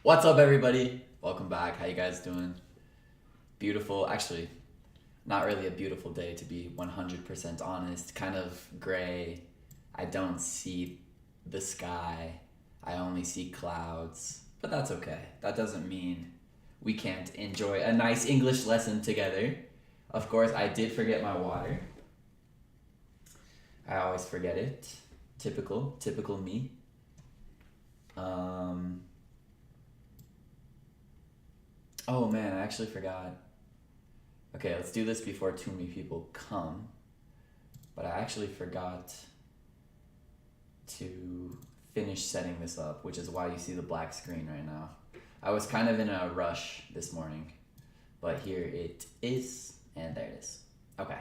What's up, everybody? Welcome back. How you guys doing? Beautiful. Actually, not really a beautiful day, to be 100% honest. Kind of gray. I don't see the sky. I only see clouds. But that's okay. That doesn't mean we can't enjoy a nice English lesson together. Of course, I did forget my water. I always forget it. Typical me. Oh man, I actually forgot. Okay, let's do this before too many people come. But I actually forgot to finish setting this up, which is why you see the black screen right now. I was kind of in a rush this morning, but here it is, and there it is. Okay.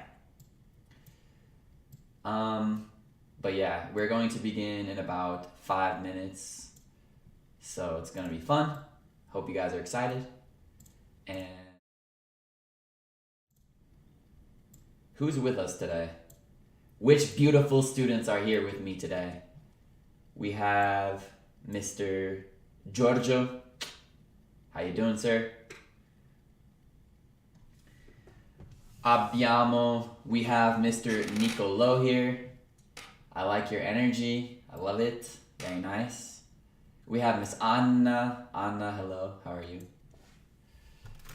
But yeah, we're going to begin in about 5 minutes, so it's gonna be fun. Hope you guys are excited. And who's with us today? Which beautiful students are here with me today? We have Mr. Giorgio. How you doing, sir? We have Mr. Nicolo here. I like your energy. I love it. Very nice. We have Miss Anna. Anna, hello. How are you?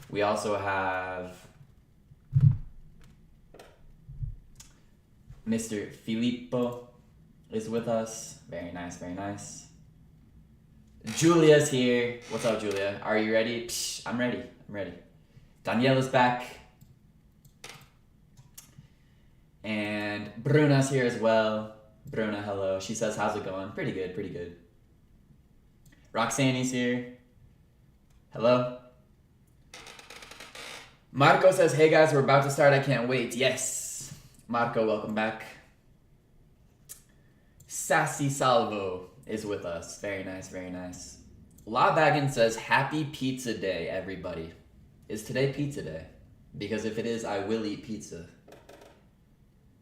We also have Mr. Filippo is with us. Very nice, very nice. Julia's here. What's up, Julia? Are you ready? Psh, I'm ready. Daniela's back. And Bruna's here as well. Bruna, hello. She says, how's it going? Pretty good. Roxanne's here. Hello. Marco says, hey guys, we're about to start. I can't wait. Yes. Marco, welcome back. Sassy Salvo is with us. Very nice. La Baggin says, happy pizza day, everybody. Is today pizza day? Because if it is, I will eat pizza.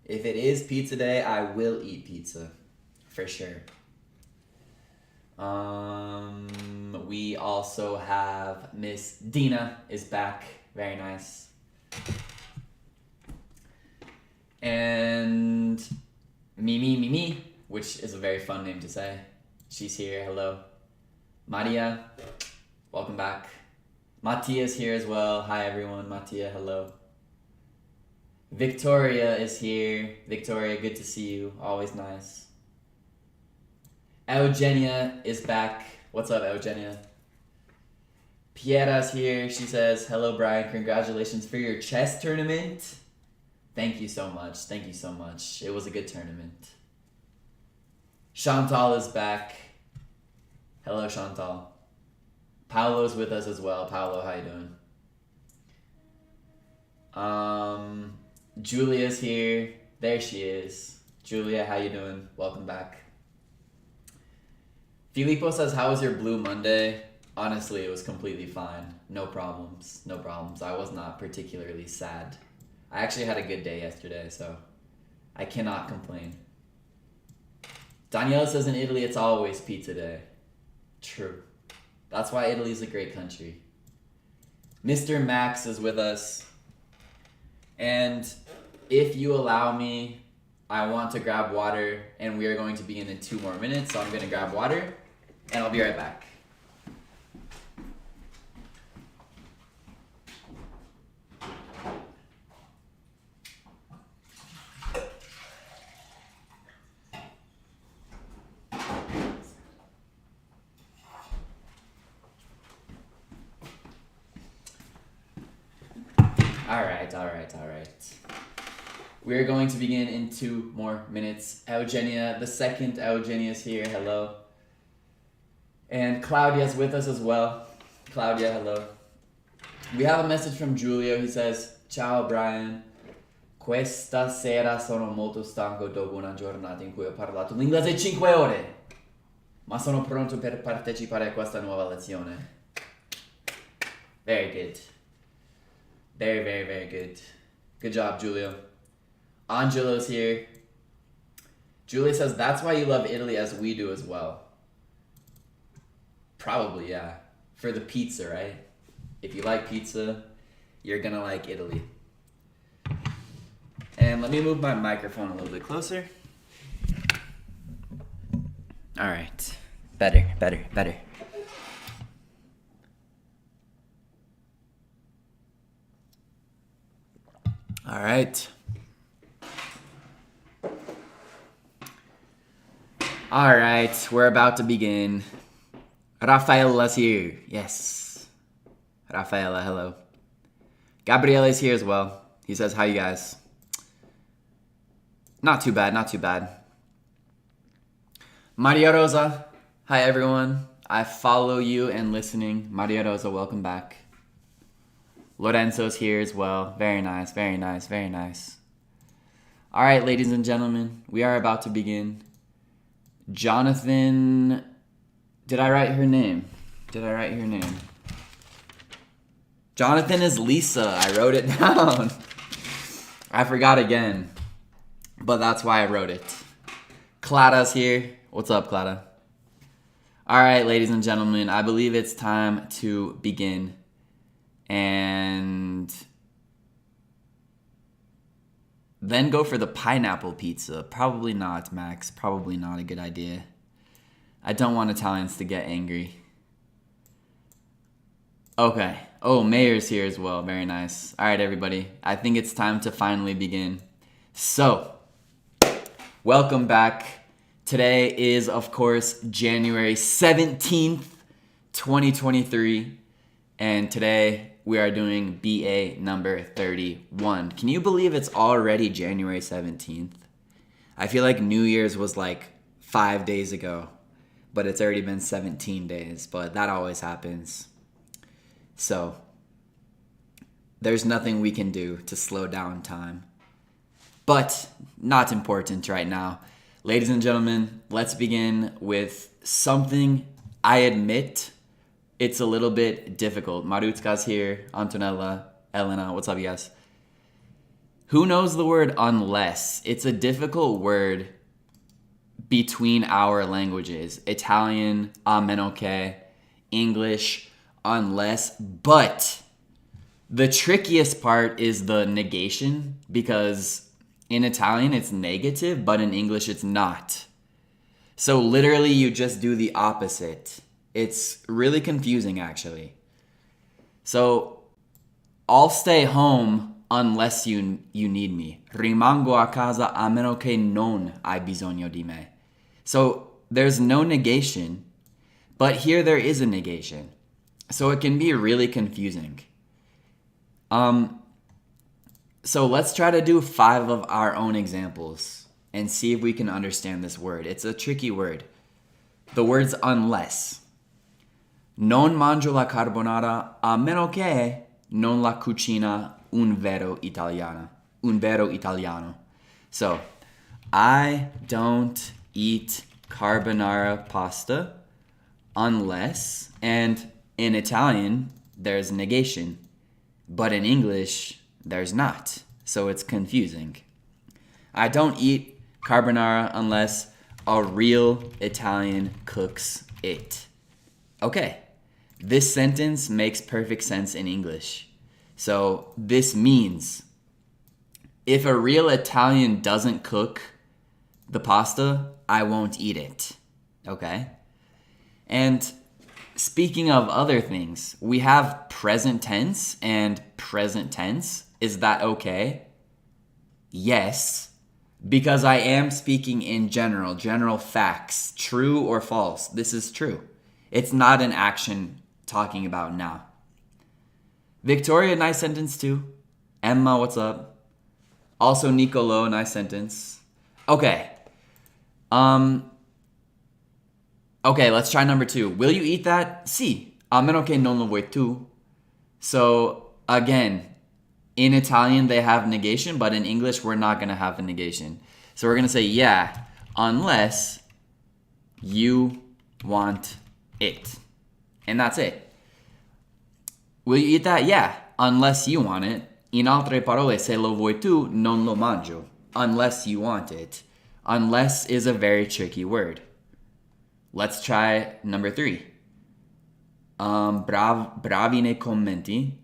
If it is pizza day, I will eat pizza. For sure. We also have Miss Dina is back. Very nice. And Mimi, which is a very fun name to say. She's here. Hello. Maria, welcome back. Mattia's here as well. Hi everyone. Mattia, hello. Victoria is here. Victoria, good to see you. Always nice. Eugenia is back. What's up, Eugenia? Piera's here. She says, hello, Brian. Congratulations for your chess tournament. Thank you so much. It was a good tournament. Chantal is back. Hello, Chantal. Paolo's with us as well. Paolo, how you doing? Julia's here. There she is. Julia, how you doing? Welcome back. Filippo says, how was your Blue Monday? Honestly, it was completely fine. No problems. I was not particularly sad. I actually had a good day yesterday, so I cannot complain. Daniela says in Italy, it's always pizza day. True. That's why Italy's a great country. Mr. Max is with us. And if you allow me, I want to grab water, and we are going to begin in 2 more minutes, so I'm going to grab water, and I'll be right back. All right. We're going to begin in 2 more minutes. Eugenia, the second Eugenia's here. Hello. And Claudia's with us as well. Claudia, hello. We have a message from Giulio. He says, ciao Brian. Questa sera sono molto stanco dopo una giornata in cui ho parlato l'inglese 5 ore. Ma sono pronto per partecipare a questa nuova lezione. Very good. Very good. Good job, Giulio. Angelo's here. Julia says, that's why you love Italy as we do as well. Probably, yeah. for the pizza, right? If you like pizza, you're gonna like Italy. And let me move my microphone a little bit closer. All right. Better. All right. All right, we're about to begin. Rafaela's here. Yes. Rafaela, hello. Gabriele's here as well. He says, hi, you guys. Not too bad. Maria Rosa, hi, everyone. I follow you and listening. Maria Rosa, welcome back. Lorenzo's here as well. Very nice. All right, ladies and gentlemen, we are about to begin. Jonathan, did I write her name? Jonathan is Lisa. I wrote it down. I forgot again, but that's why I wrote it. Clara's here. What's up, Clara? All right, ladies and gentlemen, I believe it's time to begin. And then go for the pineapple pizza. Probably not, Max. Probably not a good idea. I don't want Italians to get angry. Okay. Oh, Mayor's here as well. Very nice. All right, everybody. I think it's time to finally begin. So, welcome back. Today is, of course, January 17th, 2023. And today we are doing BA number 31. Can you believe it's already January 17th? I feel like New Year's was like 5 days ago, but it's already been 17 days, but that always happens. So, there's nothing we can do to slow down time. But, not important right now. Ladies and gentlemen, let's begin with something I admit it's a little bit difficult. Marutska's here, Antonella, Elena, what's up, you guys? Who knows the word unless? It's a difficult word between our languages. Italian, a meno che, English, unless. But the trickiest part is the negation, because in Italian it's negative, but in English it's not. So literally you just do the opposite. It's really confusing, actually. So, I'll stay home unless you need me. Rimango a casa a meno che non hai bisogno di me. So, there's no negation, but here there is a negation. So, it can be really confusing. So, let's try to do 5 of our own examples and see if we can understand this word. It's a tricky word. The word's unless. Non mangio la carbonara a meno che non la cucina un vero italiano. So, I don't eat carbonara pasta unless, and in Italian, there's negation, but in English, there's not. So it's confusing. I don't eat carbonara unless a real Italian cooks it. Okay. This sentence makes perfect sense in English. So this means if a real Italian doesn't cook the pasta, I won't eat it. Okay? And speaking of other things, we have present tense and present tense. Is that okay? Yes, because I am speaking in general facts, true or false. This is true. It's not an action talking about now. Victoria, nice sentence too. Emma, what's up? Also Nicolo, nice sentence. Okay. Okay, let's try number 2. Will you eat that? Sì, a meno che non lo vuoi tu. So, again, in Italian they have negation, but in English we're not going to have a negation. So we're going to say yeah, unless you want it. And that's it. Will you eat that? Yeah, unless you want it. In altre parole, se lo vuoi tu, non lo mangio. Unless you want it. Unless is a very tricky word. Let's try number 3. Bravi nei commenti.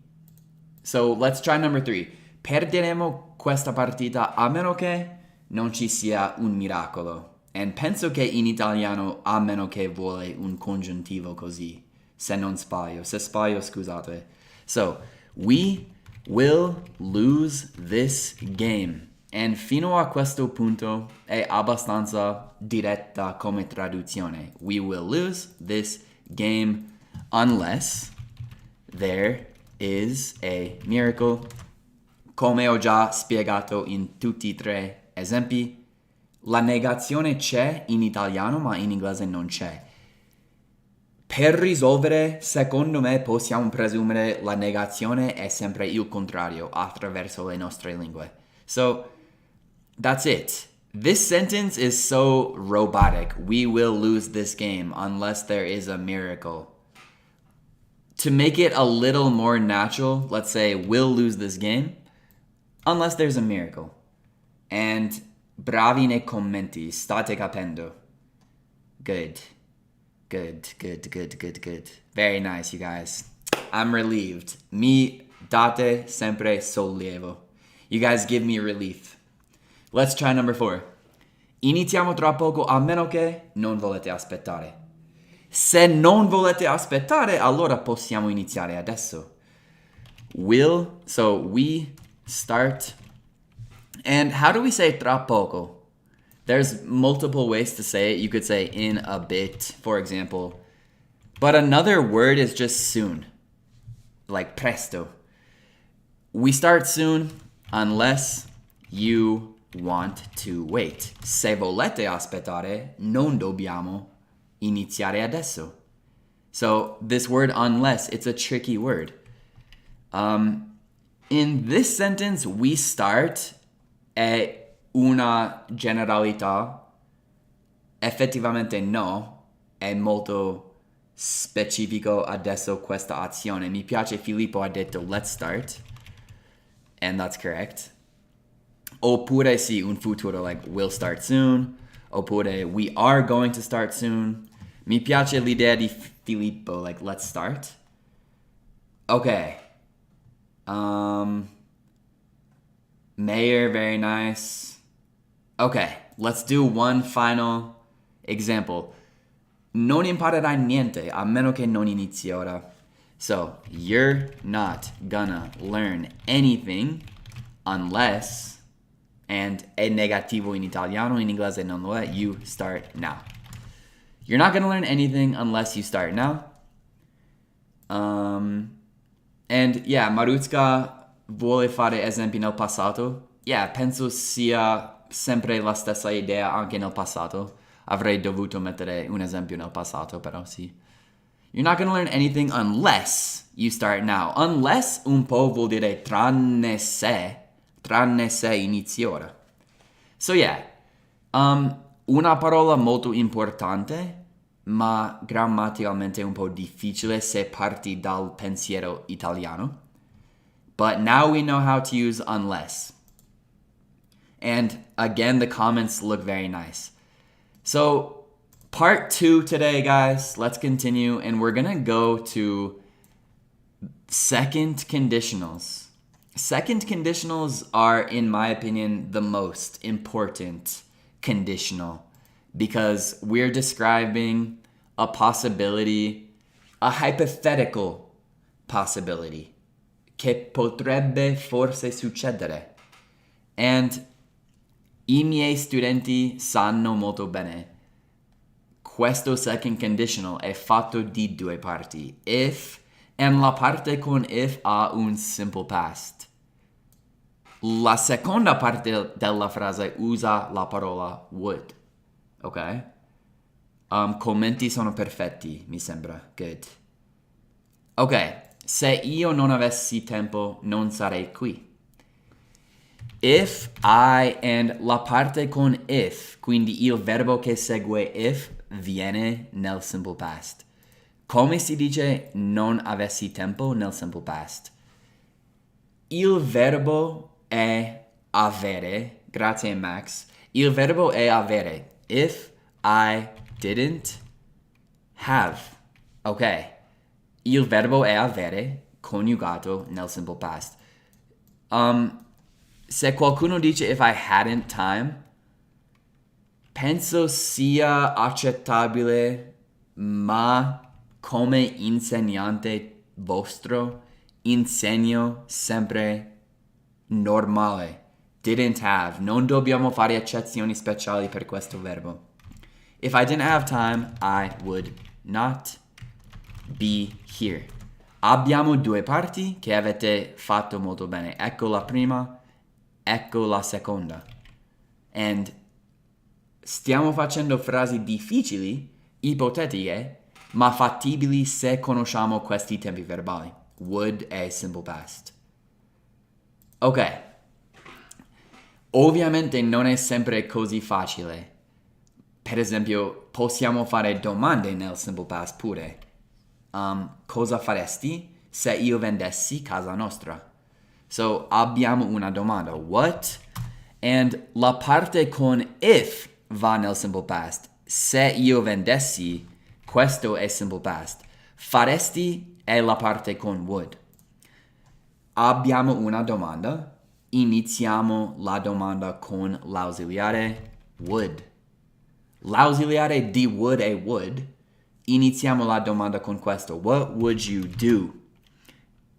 So let's try number 3. Perderemo questa partita a meno che non ci sia un miracolo. And penso che in italiano a meno che vuole un congiuntivo così. Se non sbaglio. Se sbaglio, scusate. So, we will lose this game. And fino a questo punto è abbastanza diretta come traduzione. We will lose this game unless there is a miracle. Come ho già spiegato in tutti e 3 esempi, la negazione c'è in italiano, ma in inglese non c'è. Per risolvere, secondo me, possiamo presumere la negazione è sempre il contrario attraverso le nostre lingue. So, that's it. This sentence is so robotic. We will lose this game unless there is a miracle. To make it a little more natural, let's say we'll lose this game unless there's a miracle. And bravi nei commenti, state capendo. Good. Very nice, you guys. I'm relieved. Mi date sempre sollievo. You guys give me relief. Let's try number 4. Iniziamo tra poco a meno che non volete aspettare. Se non volete aspettare, allora possiamo iniziare adesso. So we start. And how do we say tra poco? There's multiple ways to say it. You could say in a bit, for example. But another word is just soon. Like presto. We start soon unless you want to wait. Se volete aspettare, non dobbiamo iniziare adesso. So this word unless, it's a tricky word. In this sentence, we start è una generalità. Effettivamente no, è molto specifico adesso questa azione. Mi piace Filippo ha detto let's start, and that's correct. Oppure sì, un futuro, like we'll start soon. Oppure we are going to start soon. Mi piace l'idea di Filippo, like let's start. Okay. Mayor, very nice. Okay, let's do one final example. Non imparerai niente a meno che non inizi ora. So, you're not gonna learn anything unless, and è negativo in italiano, in inglese non lo è, you start now. You're not gonna learn anything unless you start now. And yeah, Maruzka vuole fare esempi nel passato. Yeah, penso sia sempre la stessa idea anche nel passato. Avrei dovuto mettere un esempio nel passato, però sì. You're not gonna learn anything unless you start now. Unless un po' vuol dire tranne se inizi ora. So yeah, una parola molto importante, ma grammaticalmente un po' difficile se parti dal pensiero italiano. But now we know how to use unless. And again, the comments look very nice. So part 2 today, guys. Let's continue, and we're gonna go to second conditionals. Second conditionals are, in my opinion, the most important conditional because we're describing a possibility, a hypothetical possibility che potrebbe forse succedere. And i miei studenti sanno molto bene. Questo second conditional è fatto di 2 parti. If, and la parte con if ha un simple past. La seconda parte della frase usa la parola would. Ok? Commenti sono perfetti, mi sembra. Good. Ok, se io non avessi tempo, non sarei qui. If I, and la parte con if, quindi il verbo che segue if viene nel simple past. Come si dice non avessi tempo nel simple past? Il verbo è avere, grazie Max. Il verbo è avere. If I didn't have. Ok. il verbo è avere coniugato nel simple past. Se qualcuno dice if I hadn't time, penso sia accettabile, ma come insegnante vostro insegno sempre normale. Didn't have. Non dobbiamo fare eccezioni speciali per questo verbo. If I didn't have time, I would not be here. Abbiamo due parti che avete fatto molto bene. Ecco la prima, ecco la seconda. And stiamo facendo frasi difficili, ipotetiche, ma fattibili se conosciamo questi tempi verbali. Would è simple past. Ok. Ovviamente non è sempre così facile. Per esempio, possiamo fare domande nel simple past pure. Cosa faresti se io vendessi casa nostra? So, abbiamo una domanda. What? And la parte con if va nel simple past. Se io vendessi, questo è simple past. Faresti è la parte con would. Abbiamo una domanda. Iniziamo la domanda con l'ausiliare would. L'ausiliare di would è would. Iniziamo la domanda con questo. What would you do?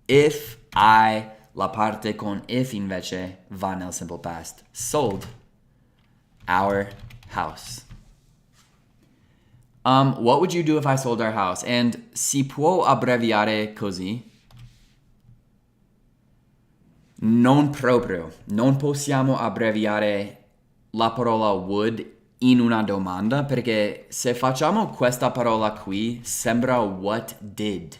If I, la parte con if invece va nel simple past. Sold our house. What would you do if I sold our house? And si può abbreviare così? Non proprio. Non possiamo abbreviare la parola would in una domanda, perché se facciamo questa parola qui, sembra what did,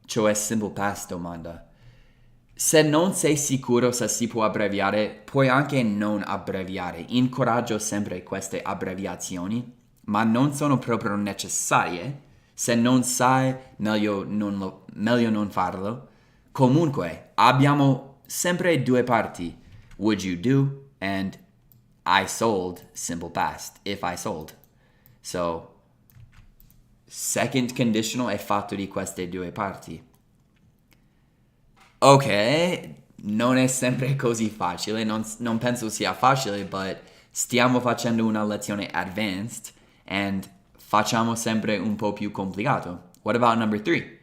cioè simple past domanda. Se non sei sicuro se si può abbreviare, puoi anche non abbreviare. Incoraggio sempre queste abbreviazioni, ma non sono proprio necessarie. Se non sai, meglio non farlo. Comunque, abbiamo sempre due parti. Would you do and I sold, simple past, if I sold. So, second conditional è fatto di queste due parti. Ok, non è sempre così facile, non penso sia facile, but stiamo facendo una lezione advanced and facciamo sempre un po' più complicato. What about number 3?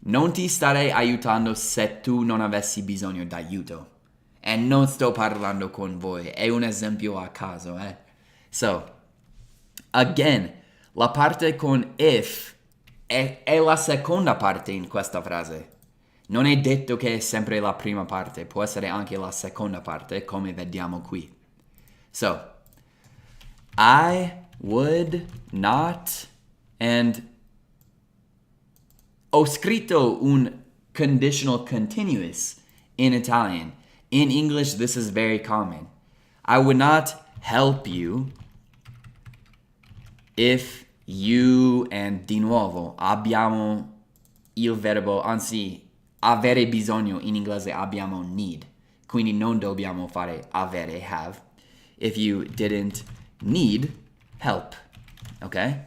Non ti starei aiutando se tu non avessi bisogno d'aiuto. E non sto parlando con voi, è un esempio a caso, eh. So, again, la parte con if è la seconda parte in questa frase. Non è detto che è sempre la prima parte, può essere anche la seconda parte, come vediamo qui. So, I would not, and ho scritto un conditional continuous in Italian. In English, this is very common. I would not help you if you, and di nuovo, abbiamo il verbo, anzi, avere bisogno, in inglese abbiamo need. Quindi non dobbiamo fare avere, have. If you didn't need help, okay?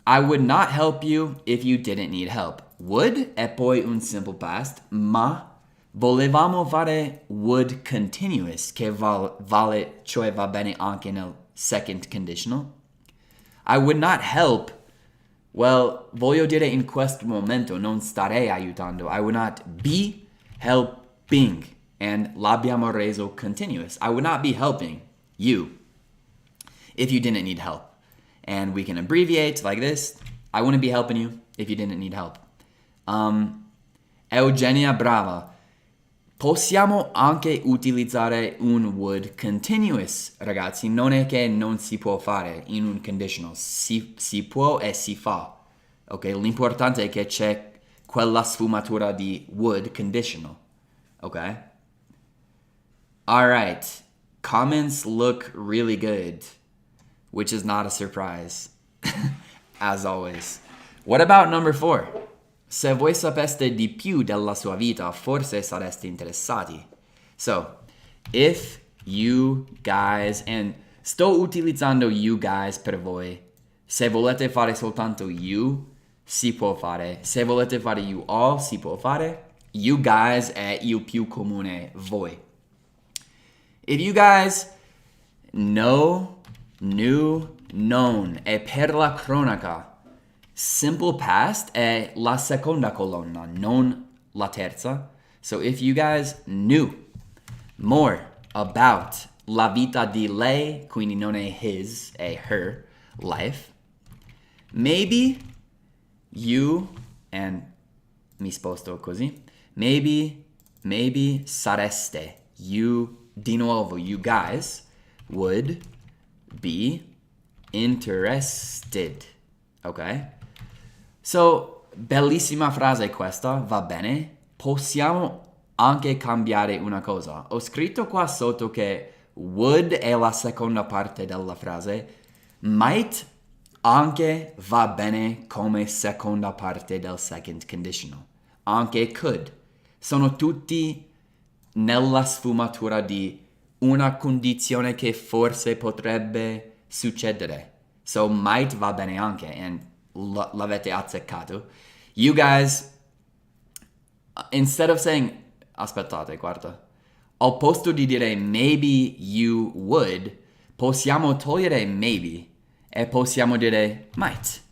I would not help you if you didn't need help. Would è poi un simple past, ma volevamo fare would continuous, che vale, cioè va bene anche nel second conditional. I would not help. Well, voglio dire in questo momento non starei aiutando. I would not be helping. And l'abbiamo reso continuous. I would not be helping you if you didn't need help. And we can abbreviate like this. I wouldn't be helping you if you didn't need help. Eugenia, brava. Possiamo anche utilizzare un would continuous, ragazzi. Non è che non si può fare in un conditional. Si può e si fa. Ok? L'importante è che c'è quella sfumatura di would conditional. Ok? Alright. Comments look really good, which is not a surprise, as always. What about number 4? Se voi sapeste di più della sua vita, forse sareste interessati. So, if you guys, and sto utilizzando you guys per voi. Se volete fare soltanto you, si può fare. Se volete fare you all, si può fare. You guys è il più comune, voi. If you guys know, knew, known è per la cronaca, simple past è la seconda colonna, non la terza. So if you guys knew more about la vita di lei, quindi non è his, è her life, maybe you, and mi sposto così, maybe sareste, you, di nuovo, you guys would be interested, ok? So, bellissima frase questa, va bene? Possiamo anche cambiare una cosa. Ho scritto qua sotto che would è la seconda parte della frase, might anche va bene come seconda parte del second conditional. Anche could. Sono tutti nella sfumatura di una condizione che forse potrebbe succedere. So might va bene anche, and l'avete azzeccato. You guys, instead of saying, aspettate, guarda, al posto di dire maybe you would, possiamo togliere maybe e possiamo dire might.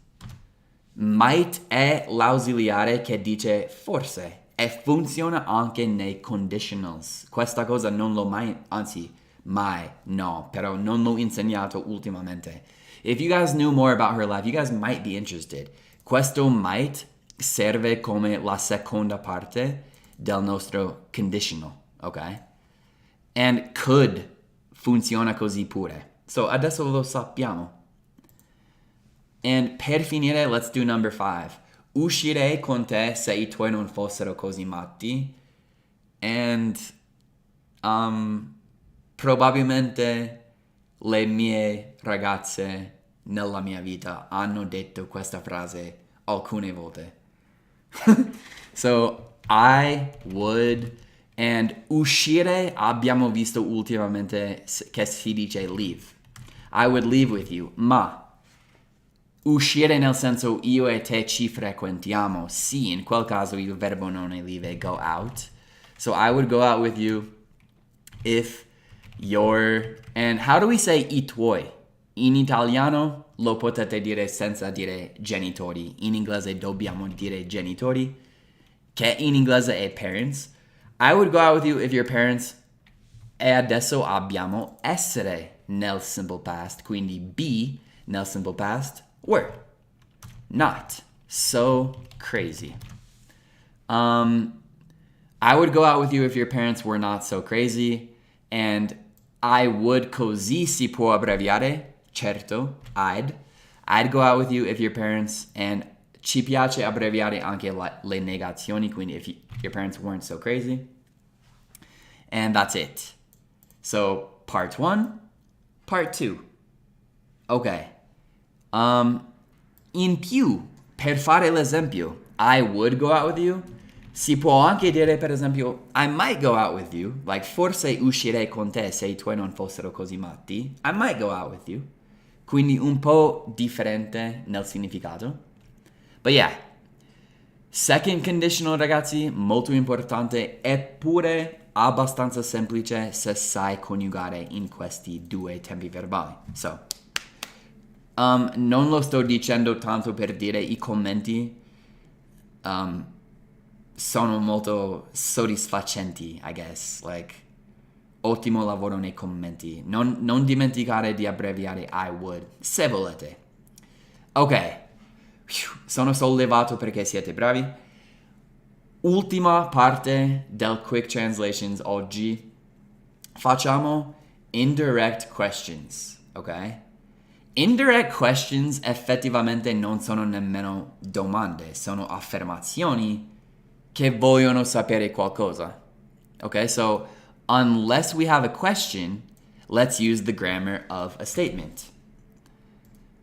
Might è l'ausiliare che dice forse e funziona anche nei conditionals. Questa cosa non l'ho mai, anzi mai, no, però non l'ho insegnato ultimamente. If you guys knew more about her life, you guys might be interested. Questo might serve come la seconda parte del nostro conditional, ok? And could funziona così pure. So adesso lo sappiamo. And per finire, let's do number 5. Uscirei con te se i tuoi non fossero così matti. And probabilmente le mie ragazze nella mia vita hanno detto questa frase alcune volte. So, I would, and uscire abbiamo visto ultimamente che si dice leave. I would leave with you, ma uscire nel senso io e te ci frequentiamo, sì, in quel caso il verbo non è leave, è go out. So I would go out with you if you're, and how do we say i tuoi? In italiano lo potete dire senza dire genitori, in inglese dobbiamo dire genitori, che in inglese è parents. I would go out with you if your parents, e adesso abbiamo essere nel simple past, quindi be nel simple past, were. Not. So crazy. I would go out with you if your parents were not so crazy, and I would così si può abbreviare, certo, I'd go out with you if your parents, and ci piace abbreviare anche le negazioni, quindi if your parents weren't so crazy. And that's it. So, part 1, part 2. Ok. In più, per fare l'esempio, I would go out with you, si può anche dire, per esempio, I might go out with you, like forse uscirei con te se i tuoi non fossero così matti. I might go out with you. Quindi un po' differente nel significato. But yeah, second conditional, ragazzi, molto importante, eppure abbastanza semplice se sai coniugare in questi due tempi verbali. So, non lo sto dicendo tanto per dire i commenti sono molto soddisfacenti, I guess. Like, ottimo lavoro nei commenti. Non dimenticare di abbreviare I would, se volete. Ok, sono sollevato perché siete bravi. Ultima parte del Quick Translations oggi. Facciamo indirect questions, ok? Indirect questions effettivamente non sono nemmeno domande, sono affermazioni che vogliono sapere qualcosa. Okay, so unless we have a question, let's use the grammar of a statement.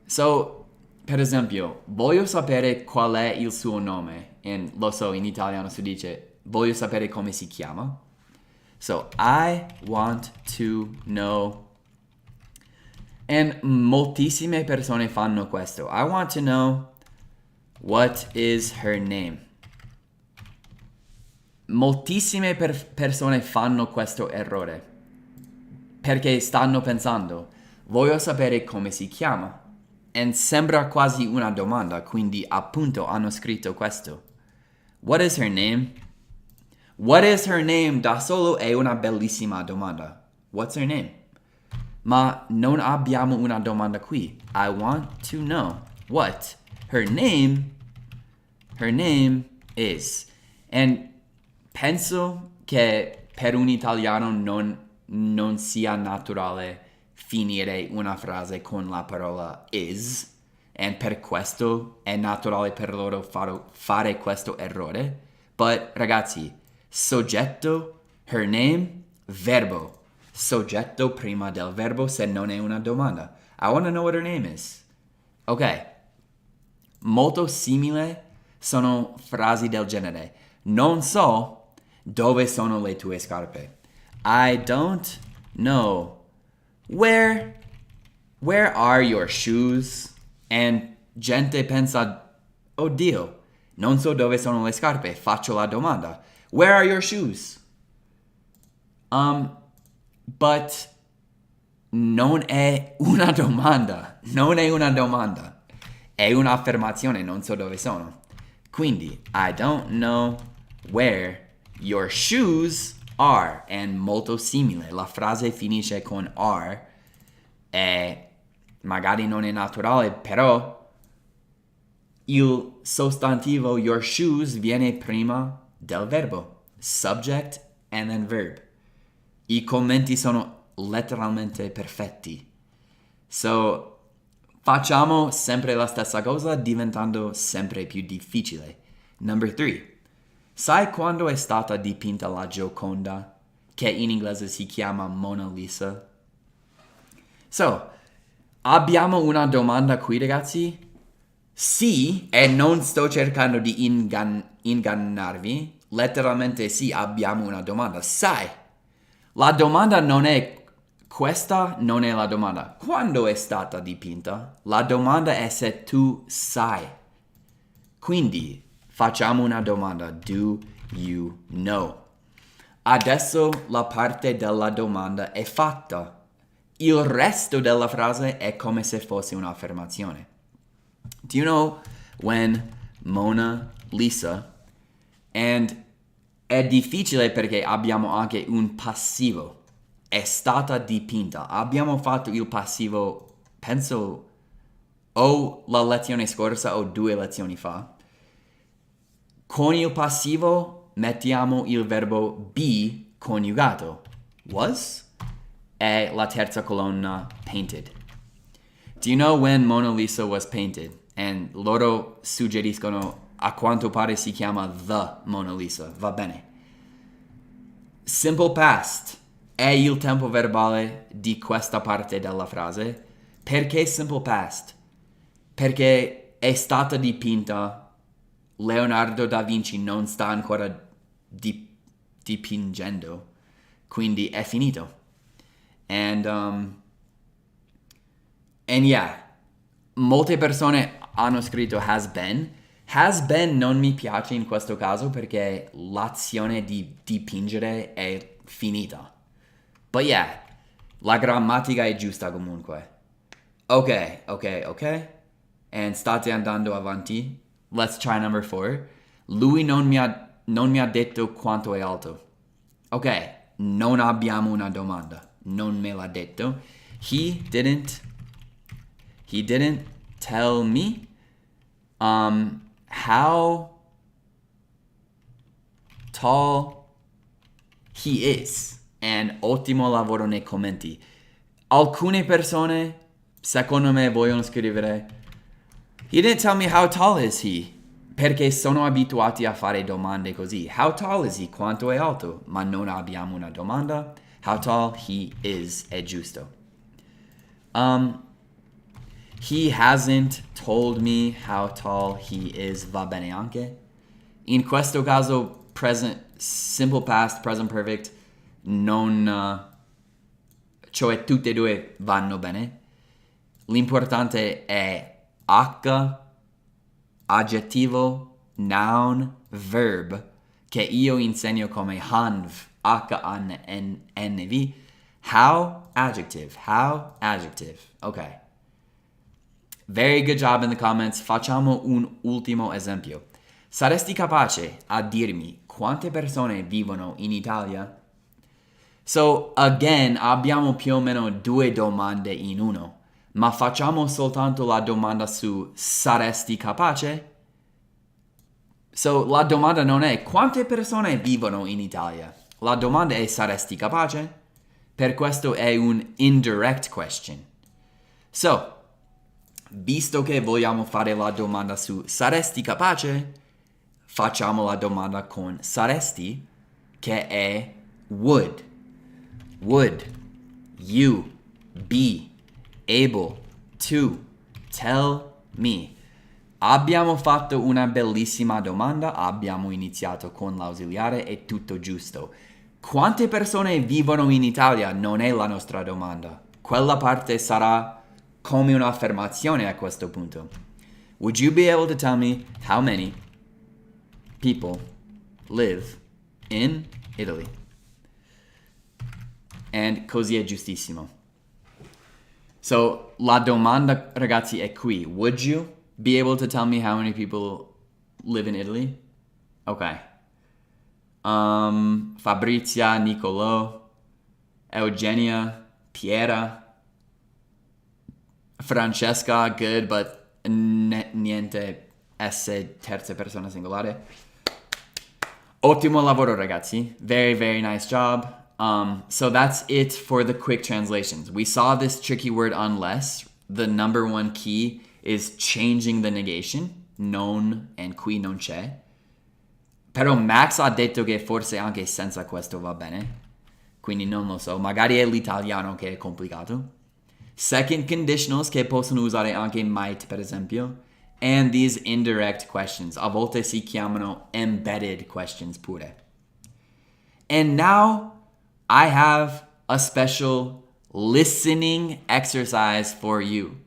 So, per esempio, voglio sapere qual è il suo nome. And lo so, in italiano si dice, voglio sapere come si chiama. So, I want to know. And moltissime persone fanno questo. I want to know What is her name? Moltissime persone fanno questo errore perché stanno pensando, voglio sapere come si chiama. E sembra quasi una domanda, quindi appunto hanno scritto questo. What is her name? What is her name? Da solo è una bellissima domanda. What's her name? Ma non abbiamo una domanda qui. I want to know what her name is. And penso che per un italiano non sia naturale finire una frase con la parola is. E per questo è naturale per loro fare questo errore. But ragazzi, soggetto, her name, verbo. Soggetto prima del verbo se non è una domanda. I want to know what her name is. Ok. Molto simile sono frasi del genere. Non so dove sono le tue scarpe. I don't know. Where are your shoes? And gente pensa, oddio, non so dove sono le scarpe. Faccio la domanda. Where are your shoes? But non è una domanda. Non è una domanda. È un'affermazione, non so dove sono. Quindi, I don't know where your shoes are. And molto simile. La frase finisce con are. E magari non è naturale, però il sostantivo your shoes viene prima del verbo. Subject and then verb. I commenti sono letteralmente perfetti. So, facciamo sempre la stessa cosa diventando sempre più difficile. Number 3. Sai quando è stata dipinta la Gioconda? Che in inglese si chiama Mona Lisa. So, abbiamo una domanda qui, ragazzi? Sì, e non sto cercando di ingannarvi. Letteralmente sì, abbiamo una domanda. Sai, la domanda non è questa, non è la domanda. Quando è stata dipinta? La domanda è se tu sai. Quindi, facciamo una domanda. Do you know? Adesso la parte della domanda è fatta. Il resto della frase è come se fosse un'affermazione. Do you know when Mona Lisa? And è difficile perché abbiamo anche un passivo. È stata dipinta. Abbiamo fatto il passivo, penso, o la lezione scorsa o 2 lezioni fa. Con il passivo mettiamo il verbo be coniugato. Was? E la terza colonna painted. Do you know when Mona Lisa was painted? And loro suggeriscono a quanto pare si chiama The Mona Lisa. Va bene. Simple past è il tempo verbale di questa parte della frase. Perché simple past? Perché è stata dipinta. Leonardo da Vinci non sta ancora dipingendo. Quindi è finito. And yeah, molte persone hanno scritto has been. Has been non mi piace in questo caso perché l'azione di dipingere è finita. But yeah, la grammatica è giusta comunque. Ok. And state andando avanti. Let's try number 4. Lui non mi ha detto quanto è alto. Ok, non abbiamo una domanda. Non me l'ha detto. He didn't tell me how tall he is. And ottimo lavoro nei commenti. Alcune persone, secondo me, vogliono scrivere He didn't tell me how tall is he. Perché sono abituati a fare domande così. How tall is he? Quanto è alto? Ma non abbiamo una domanda. How tall he is è giusto. He hasn't told me how tall he is. Va bene anche. In questo caso, simple past, present perfect, cioè tutte e due vanno bene. L'importante è H, aggettivo, noun, verb, che io insegno come HANV, H-A-N-N-V. How, adjective. How, adjective. Okay. Very good job in the comments. Facciamo un ultimo esempio. Saresti capace a dirmi quante persone vivono in Italia? So, again, abbiamo più o meno due domande in uno. Ma facciamo soltanto la domanda su saresti capace? So, la domanda non è quante persone vivono in Italia. La domanda è saresti capace? Per questo è un indirect question. So, visto che vogliamo fare la domanda su saresti capace, facciamo la domanda con saresti, che è would. Would you be able to tell me? Abbiamo fatto una bellissima domanda, abbiamo iniziato con l'ausiliare, è tutto giusto. Quante persone vivono in Italia non è la nostra domanda. Quella parte sarà come un'affermazione a questo punto. Would you be able to tell me how many people live in Italy? And così è giustissimo. So, la domanda, ragazzi, è qui. Would you be able to tell me how many people live in Italy? Ok. Fabrizia, Nicolò, Eugenia, Piera, Francesca, good, but niente S terza persona singolare. Ottimo lavoro, ragazzi. Very, very nice job. So that's it for the quick translations. We saw this tricky word unless. The number one key is changing the negation. Non and qui non c'è. Però Max ha detto che forse anche senza questo va bene. Quindi non lo so. Magari è l'italiano che è complicato. Second, conditionals che possono usare anche might, per esempio. And these indirect questions. A volte si chiamano embedded questions pure. And now I have a special listening exercise for you.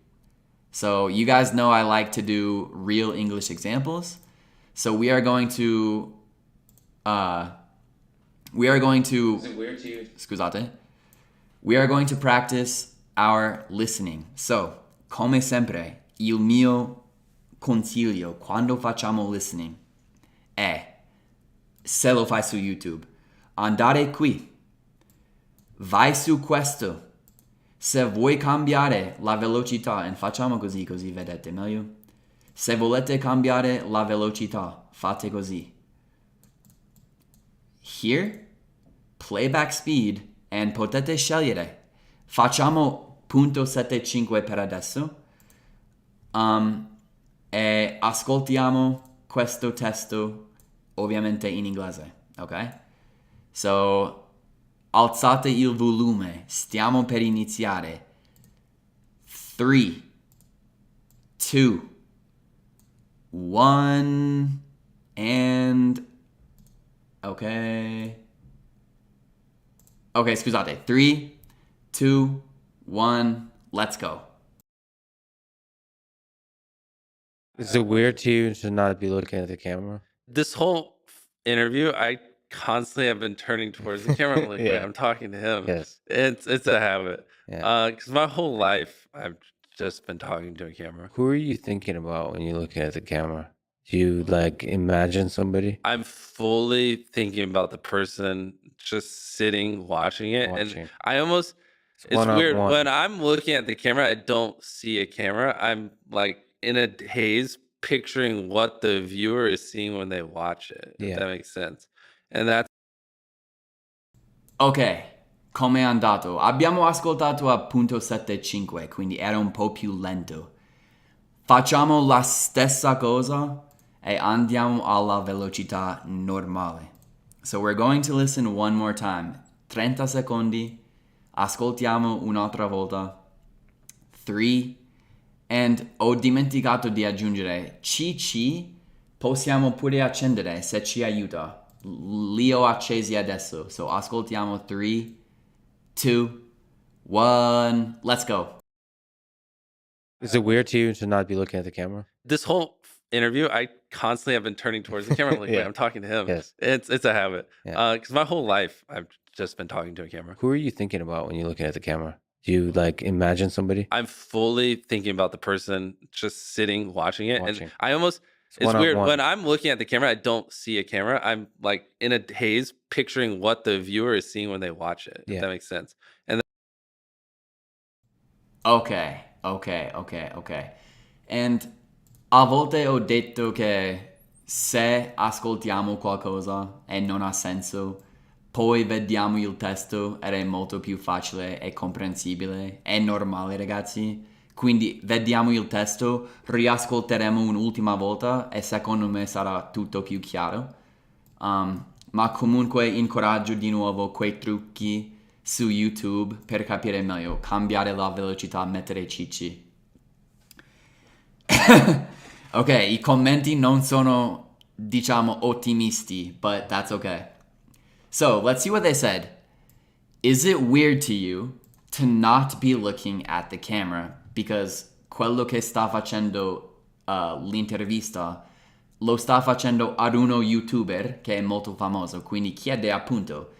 So you guys know I like to do real English examples. So we are going to Is it weird to you? Scusate. We are going to practice our listening. So, come sempre, il mio consiglio quando facciamo listening è, se lo fai su YouTube, andare qui, vai su questo. Se vuoi cambiare la velocità, e facciamo così vedete meglio. Se volete cambiare la velocità, fate così. Here, playback speed, and potete scegliere. Facciamo .75 per adesso. E ascoltiamo questo testo ovviamente in inglese, ok? So, alzate il volume, stiamo per iniziare. 3, 2, 1, and... Ok, scusate. 3, 2, 1, let's go. Is it weird to you to not be looking at the camera? This whole interview, I constantly have been turning towards the camera. I'm like, wait, Yeah. I'm talking to him. Yes. It's a habit. Yeah. Because my whole life, I've just been talking to a camera. Who are you thinking about when you're looking at the camera? Do you like imagine somebody? I'm fully thinking about the person just sitting watching it. Watching. And I almost, it's weird. one-on-one. When I'm looking at the camera, I don't see a camera. I'm like in a haze picturing what the viewer is seeing when they watch it. If Yeah. that makes sense. And that's Ok, come è andato? Abbiamo ascoltato a .75, quindi era un po' più lento. Facciamo la stessa cosa e andiamo alla velocità normale. So we're going to listen one more time. 30 secondi. Ascoltiamo un'altra volta. 3. And ho dimenticato di aggiungere CC. Possiamo pure accendere se ci aiuta. Li ho accesi adesso. So ascoltiamo 3, 2, 1. Let's go. Is it weird to you to not be looking at the camera? this whole interview, I constantly have been turning towards the camera. I'm like, wait, Yeah. I'm talking to him. Yes. It's a habit. Yeah. Because my whole life I've just been talking to a camera. Who are you thinking about when you're looking at the camera? Do you like imagine somebody? I'm fully thinking about the person just sitting watching it, and Watching. I almost it's one on weird one. when I'm looking at the camera. I don't see a camera. I'm like in a haze, picturing what the viewer is seeing when they watch it. If Yeah. that makes sense. And Ok. And a volte ho detto che se ascoltiamo qualcosa e non ha senso, poi vediamo il testo ed è molto più facile e comprensibile. È normale, ragazzi. Quindi vediamo il testo, riascolteremo un'ultima volta e secondo me sarà tutto più chiaro. Ma comunque incoraggio di nuovo quei trucchi su YouTube per capire meglio, cambiare la velocità, mettere cicci. Ok, i commenti non sono, diciamo, ottimisti, but that's okay. So, let's see what they said. Is it weird to you to not be looking at the camera? Because quello che sta facendo l'intervista lo sta facendo ad uno YouTuber che è molto famoso, quindi chiede appunto,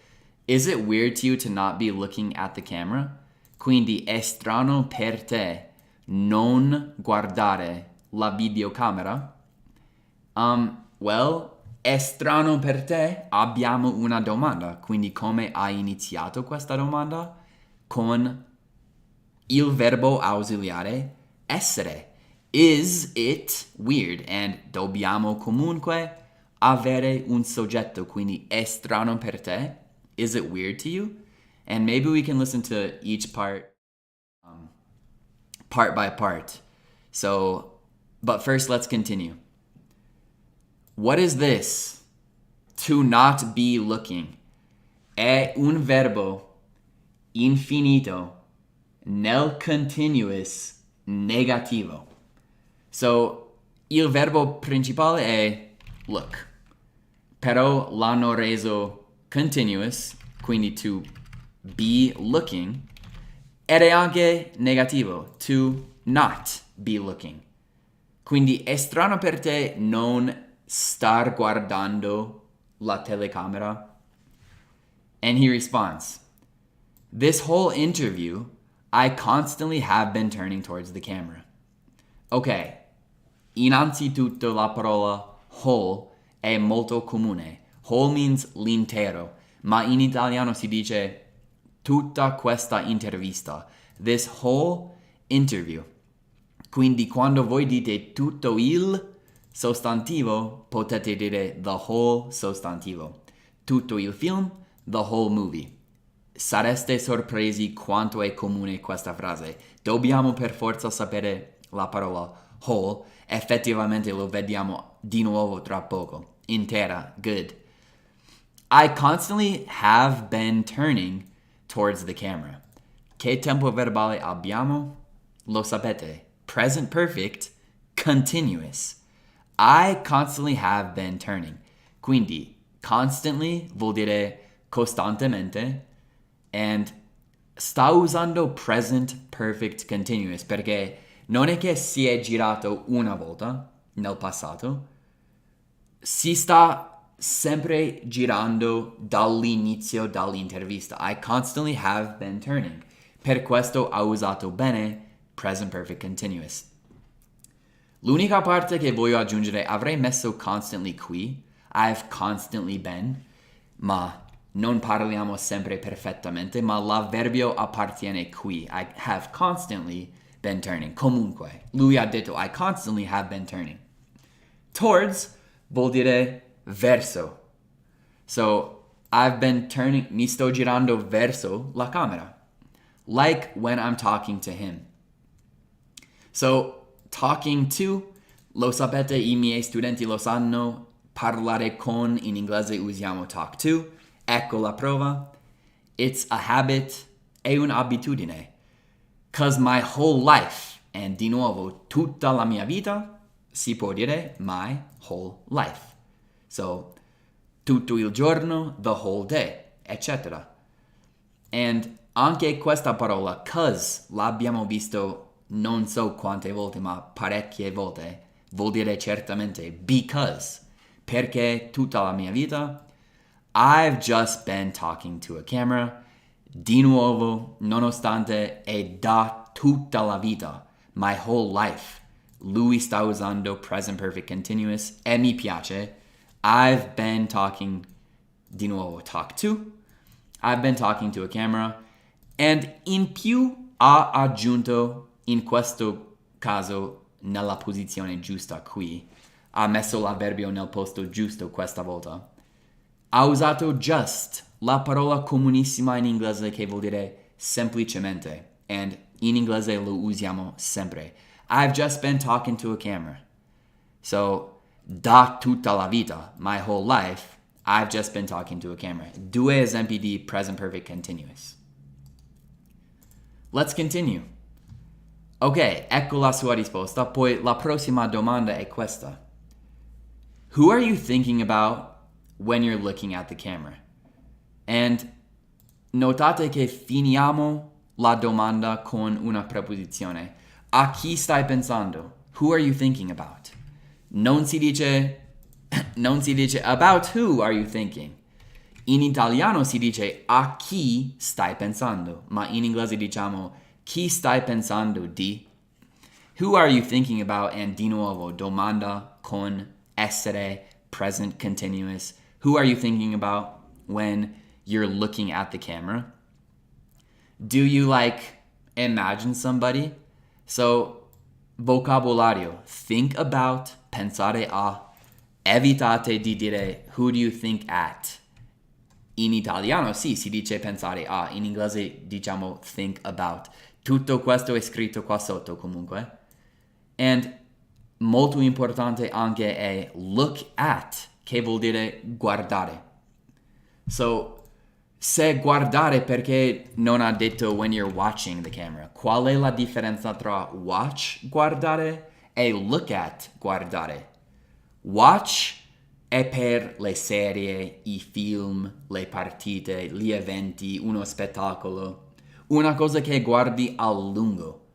is it weird to you to not be looking at the camera? Quindi è strano per te non guardare la videocamera? Well, è strano per te? Abbiamo una domanda, quindi come hai iniziato questa domanda? Con il verbo ausiliare essere. Is it weird? And dobbiamo comunque avere un soggetto, quindi è strano per te? Is it weird to you? And maybe we can listen to each part by part. So, but first let's continue. What is this? To not be looking. È un verbo infinito nel continuous negativo. So, il verbo principale è look. Però l'hanno reso continuous, quindi to be looking, ed è anche negativo, to not be looking. Quindi è strano per te non star guardando la telecamera? And he responds, this whole interview, I constantly have been turning towards the camera. Ok, innanzitutto la parola whole è molto comune. Whole means l'intero, ma in italiano si dice tutta questa intervista. This whole interview. Quindi quando voi dite tutto il sostantivo, potete dire the whole sostantivo. Tutto il film, the whole movie. Sareste sorpresi quanto è comune questa frase. Dobbiamo per forza sapere la parola whole. Effettivamente lo vediamo di nuovo tra poco. Intera, good. I constantly have been turning towards the camera. Che tempo verbale abbiamo? Lo sapete. Present perfect, continuous. I constantly have been turning. Quindi, constantly vuol dire costantemente, and sta usando present perfect continuous perché non è che si è girato una volta nel passato, si sta sempre girando dall'inizio dell'intervista. I constantly have been turning. Per questo ha usato bene present perfect continuous. L'unica parte che voglio aggiungere, avrei messo constantly qui. I've constantly been, ma non parliamo sempre perfettamente, ma l'avverbio appartiene qui. I have constantly been turning. Comunque, lui ha detto I constantly have been turning. Towards vuol dire verso. So, I've been turning, mi sto girando verso la camera. Like when I'm talking to him. So, talking to, lo sapete, i miei studenti lo sanno, parlare con, in inglese usiamo talk to. Ecco la prova. It's a habit, è un'abitudine. 'Cause my whole life, and di nuovo, tutta la mia vita, si può dire my whole life. So, tutto il giorno, the whole day, eccetera. And anche questa parola, 'cause, l'abbiamo visto non so quante volte, ma parecchie volte. vuol dire certamente because. Perché tutta la mia vita I've just been talking to a camera. Di nuovo, nonostante è da tutta la vita, my whole life. Lui sta usando present perfect continuous e mi piace. I've been talking, di nuovo, talk to. I've been talking to a camera. And in più ha aggiunto, in questo caso, nella posizione giusta qui, ha messo l'avverbio nel posto giusto questa volta. Ha usato just, la parola comunissima in inglese che vuol dire semplicemente. And in inglese lo usiamo sempre. I've just been talking to a camera. So, da tutta la vita, my whole life, I've just been talking to a camera. Due esempi di present perfect continuous. Let's continue. Ok, ecco la sua risposta. Poi la prossima domanda è questa. Who are you thinking about when you're looking at the camera? And notate che finiamo la domanda con una preposizione. A chi stai pensando? Who are you thinking about? Non si dice about who are you thinking? In italiano si dice a chi stai pensando, ma in inglese diciamo chi stai pensando di? Who are you thinking about? And di nuovo, domanda con essere present continuous. Who are you thinking about when you're looking at the camera? Do you imagine somebody? So, vocabolario, think about, pensare a, evitate di dire who do you think at. In italiano sì, si dice pensare a, in inglese diciamo think about. Tutto questo è scritto qua sotto comunque. And molto importante anche è look at, che vuol dire guardare. So, se guardare perché non ha detto when you're watching the camera. Qual è la differenza tra watch, guardare, e look at, guardare? Watch è per le serie, i film, le partite, gli eventi, uno spettacolo. Una cosa che guardi a lungo.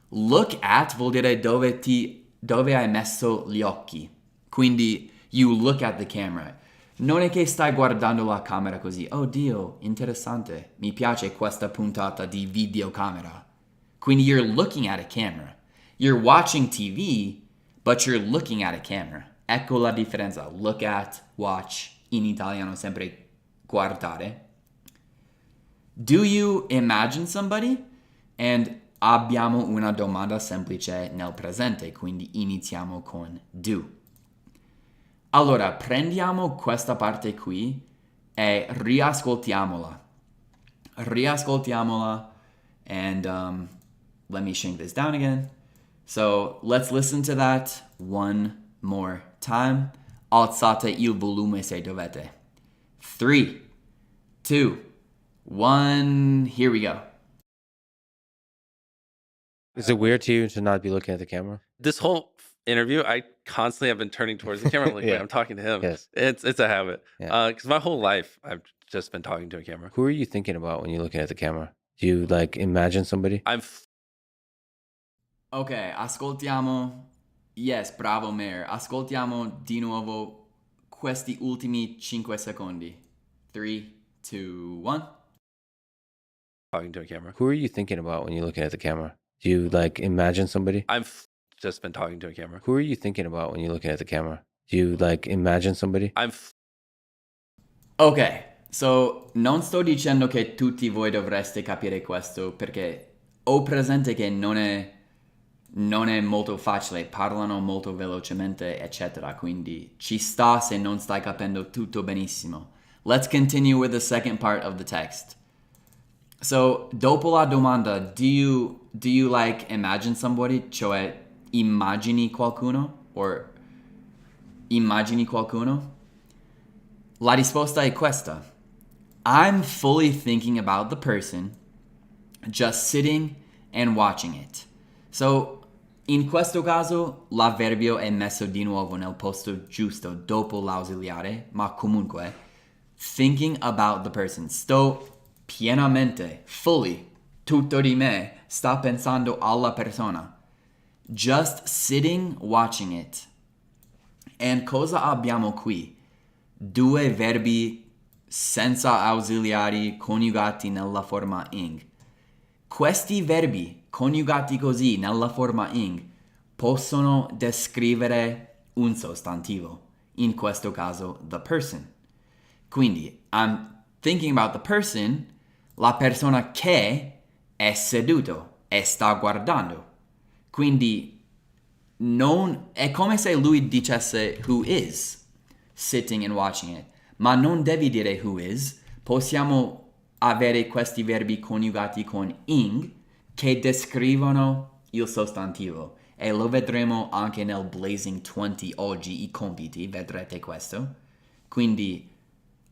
Look at vuol dire dove hai messo gli occhi. Quindi, you look at the camera. Non è che stai guardando la camera così, oh Dio, interessante, mi piace questa puntata di videocamera. Quindi you're looking at a camera. You're watching TV, but you're looking at a camera. Ecco la differenza. Look at, watch, in italiano sempre guardare. Do you imagine somebody? And abbiamo una domanda semplice nel presente, quindi iniziamo con do. Allora, prendiamo questa parte qui e riascoltiamola. And let me shrink this down again. So, let's listen to that one more time. Alzate il volume se dovete. 3, 2, 1, here we go. Is it weird to you to not be looking at the camera? This whole interview, I constantly have been turning towards the camera. I'm like, Yeah. wait, I'm talking to him. Yes. It's a habit. Yeah. Because my whole life, I've just been talking to a camera. Who are you thinking about when you're looking at the camera? Do you imagine somebody? Ok, ascoltiamo. Yes, bravo Mayor. Ascoltiamo di nuovo questi ultimi 5 secondi. 3, 2, 1. Talking to a camera. Who are you thinking about when you're looking at the camera? Do you imagine somebody? I've just been talking to a camera. Who are you thinking about when you're looking at the camera? Do you imagine somebody? Ok, so non sto dicendo che tutti voi dovreste capire questo perché ho presente che non è molto facile, parlano molto velocemente, eccetera, quindi ci sta se non stai capendo tutto benissimo. Let's continue with the second part of the text. So, dopo la domanda, do you imagine somebody? Cioè, immagini qualcuno? Or immagini qualcuno? La risposta è questa. I'm fully thinking about the person, just sitting and watching it. So, in questo caso, l'avverbio è messo di nuovo nel posto giusto dopo l'ausiliare, ma comunque, thinking about the person. Sto pienamente, fully, tutto di me sta pensando alla persona. just sitting watching it. And cosa abbiamo qui? Due verbi senza ausiliari coniugati nella forma ing. Questi verbi coniugati così nella forma ing possono descrivere un sostantivo, in questo caso the person. Quindi, I'm thinking about the person, la persona che è seduto e sta guardando. Quindi, non è come se lui dicesse who is sitting and watching it, ma non devi dire who is. Possiamo avere questi verbi coniugati con ing che descrivono il sostantivo e lo vedremo anche nel Blazing 20 oggi, i compiti, vedrete questo. Quindi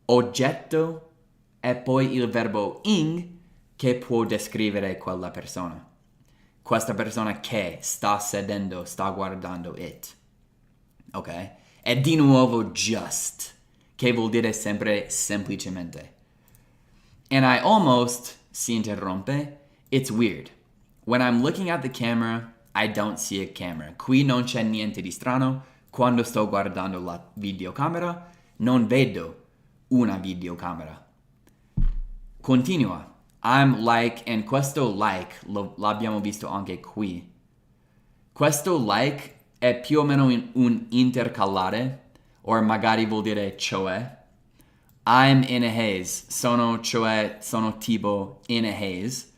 oggetto e poi il verbo ing che può descrivere quella persona. Questa persona che sta sedendo, sta guardando it. Ok? E di nuovo just, che vuol dire sempre semplicemente. And I almost, si interrompe, it's weird. When I'm looking at the camera, I don't see a camera. Qui non c'è niente di strano. Quando sto guardando la videocamera, non vedo una videocamera. Continua. I'm like, and questo like l'abbiamo visto anche qui. Questo like è più o meno un intercalare, o magari vuol dire cioè. I'm in a haze. Sono tipo in a haze.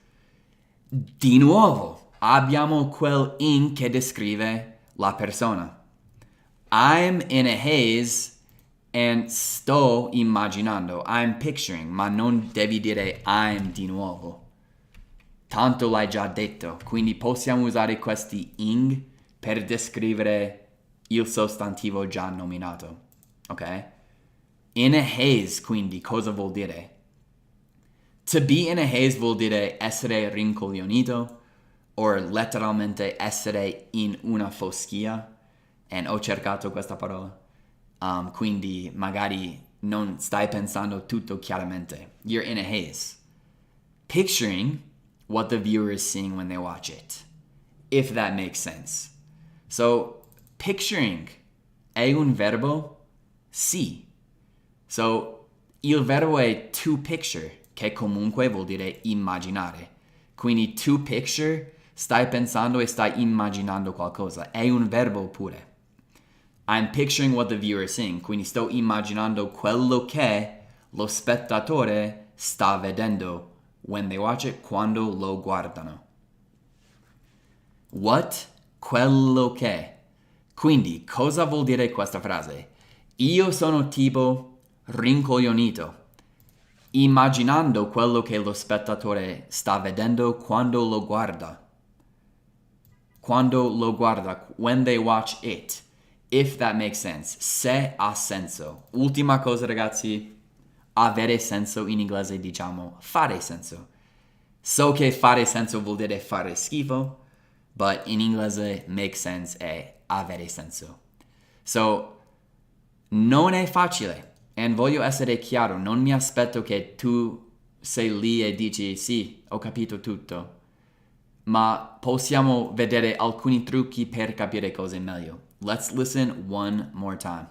Di nuovo, abbiamo quel in che descrive la persona. I'm in a haze and sto immaginando. I'm picturing, ma non devi dire I'm di nuovo. Tanto l'hai già detto, quindi possiamo usare questi ing per descrivere il sostantivo già nominato. Ok? In a haze, quindi, cosa vuol dire? To be in a haze vuol dire essere rincoglionito, o letteralmente essere in una foschia. E ho cercato questa parola. Quindi, magari non stai pensando tutto chiaramente. You're in a haze. Picturing what the viewer is seeing when they watch it. If that makes sense. So, picturing è un verbo? Sì. So, il verbo è to picture, che comunque vuol dire immaginare. Quindi to picture, stai pensando e stai immaginando qualcosa. È un verbo pure. I'm picturing what the viewer is seeing. Quindi sto immaginando quello che lo spettatore sta vedendo when they watch it, quando lo guardano. What? Quello che. Quindi, cosa vuol dire questa frase? Io sono tipo rincoglionito, immaginando quello che lo spettatore sta vedendo quando lo guarda. Quando lo guarda, when they watch it. If that makes sense. Se ha senso. Ultima cosa, ragazzi, avere senso in inglese diciamo fare senso. So che fare senso vuol dire fare schifo, but in inglese make sense è avere senso. So, non è facile. E voglio essere chiaro, non mi aspetto che tu sei lì e dici sì, ho capito tutto. Ma possiamo vedere alcuni trucchi per capire cose meglio. Let's listen one more time.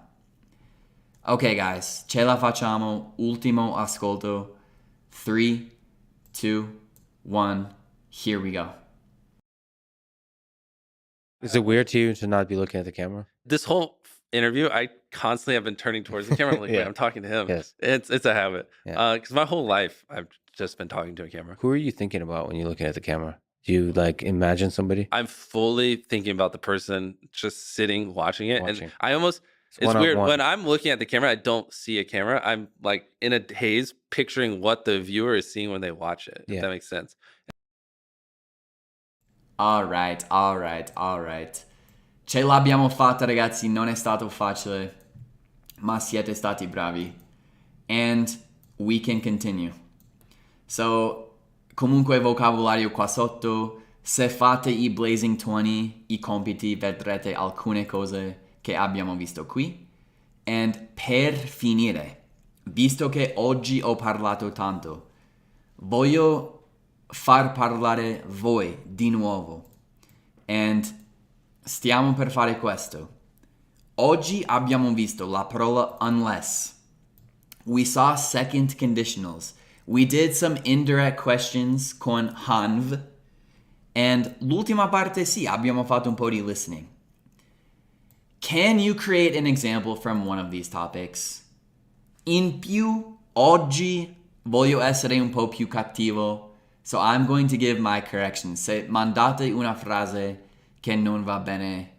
Ok guys, ce la facciamo. Ultimo ascolto. 3, 2, 1, here we go. Is it weird to you to not be looking at the camera? This whole interview, I constantly have been turning towards the camera. I'm like, Yeah. wait, I'm talking to him. Yes. It's a habit. Yeah. Because my whole life, I've just been talking to a camera. Who are you thinking about when you're looking at the camera? Do you like imagine somebody? I'm fully thinking about the person just sitting, watching it. Watching. And I almost, it's weird. one-on-one. When I'm looking at the camera, I don't see a camera. I'm like in a haze, picturing what the viewer is seeing when they watch it, if Yeah. that makes sense. All right. Ce l'abbiamo fatta, ragazzi, non è stato facile, ma siete stati bravi. And we can continue. So, comunque vocabolario qua sotto, se fate i Blazing 20, i compiti, vedrete alcune cose che abbiamo visto qui. And per finire, visto che oggi ho parlato tanto, voglio far parlare voi di nuovo. And Stiamo per fare questo. Oggi abbiamo visto la parola unless. We saw second conditionals. We did some indirect questions con HANV. And l'ultima parte, sì, abbiamo fatto un po' di listening. Can you create an example from one of these topics? In più, oggi voglio essere un po' più cattivo, so I'm going to give my corrections. Se mandate una frase che non va bene,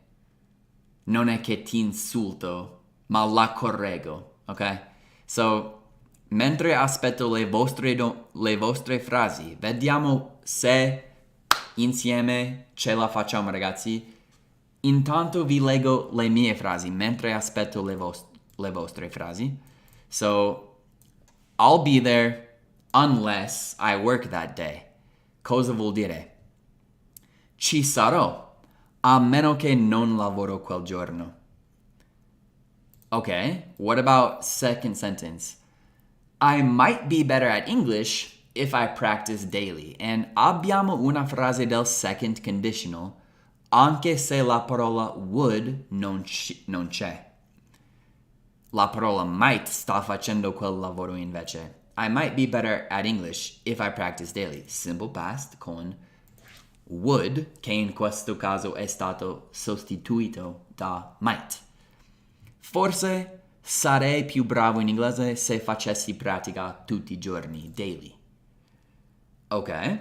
non è che ti insulto, ma la correggo, ok? So, mentre aspetto le vostre frasi, vediamo se insieme ce la facciamo, ragazzi. Intanto vi leggo le mie frasi mentre aspetto le vostre frasi. So, I'll be there unless I work that day. Cosa vuol dire? Ci sarò, a meno che non lavoro quel giorno. Okay, what about second sentence? I might be better at English if I practice daily. And abbiamo una frase del second conditional, anche se la parola would non c'è. La parola might sta facendo quel lavoro invece. I might be better at English if I practice daily. Simple past con would, che in questo caso è stato sostituito da might. Forse sarei più bravo in inglese se facessi pratica tutti i giorni, daily. Okay.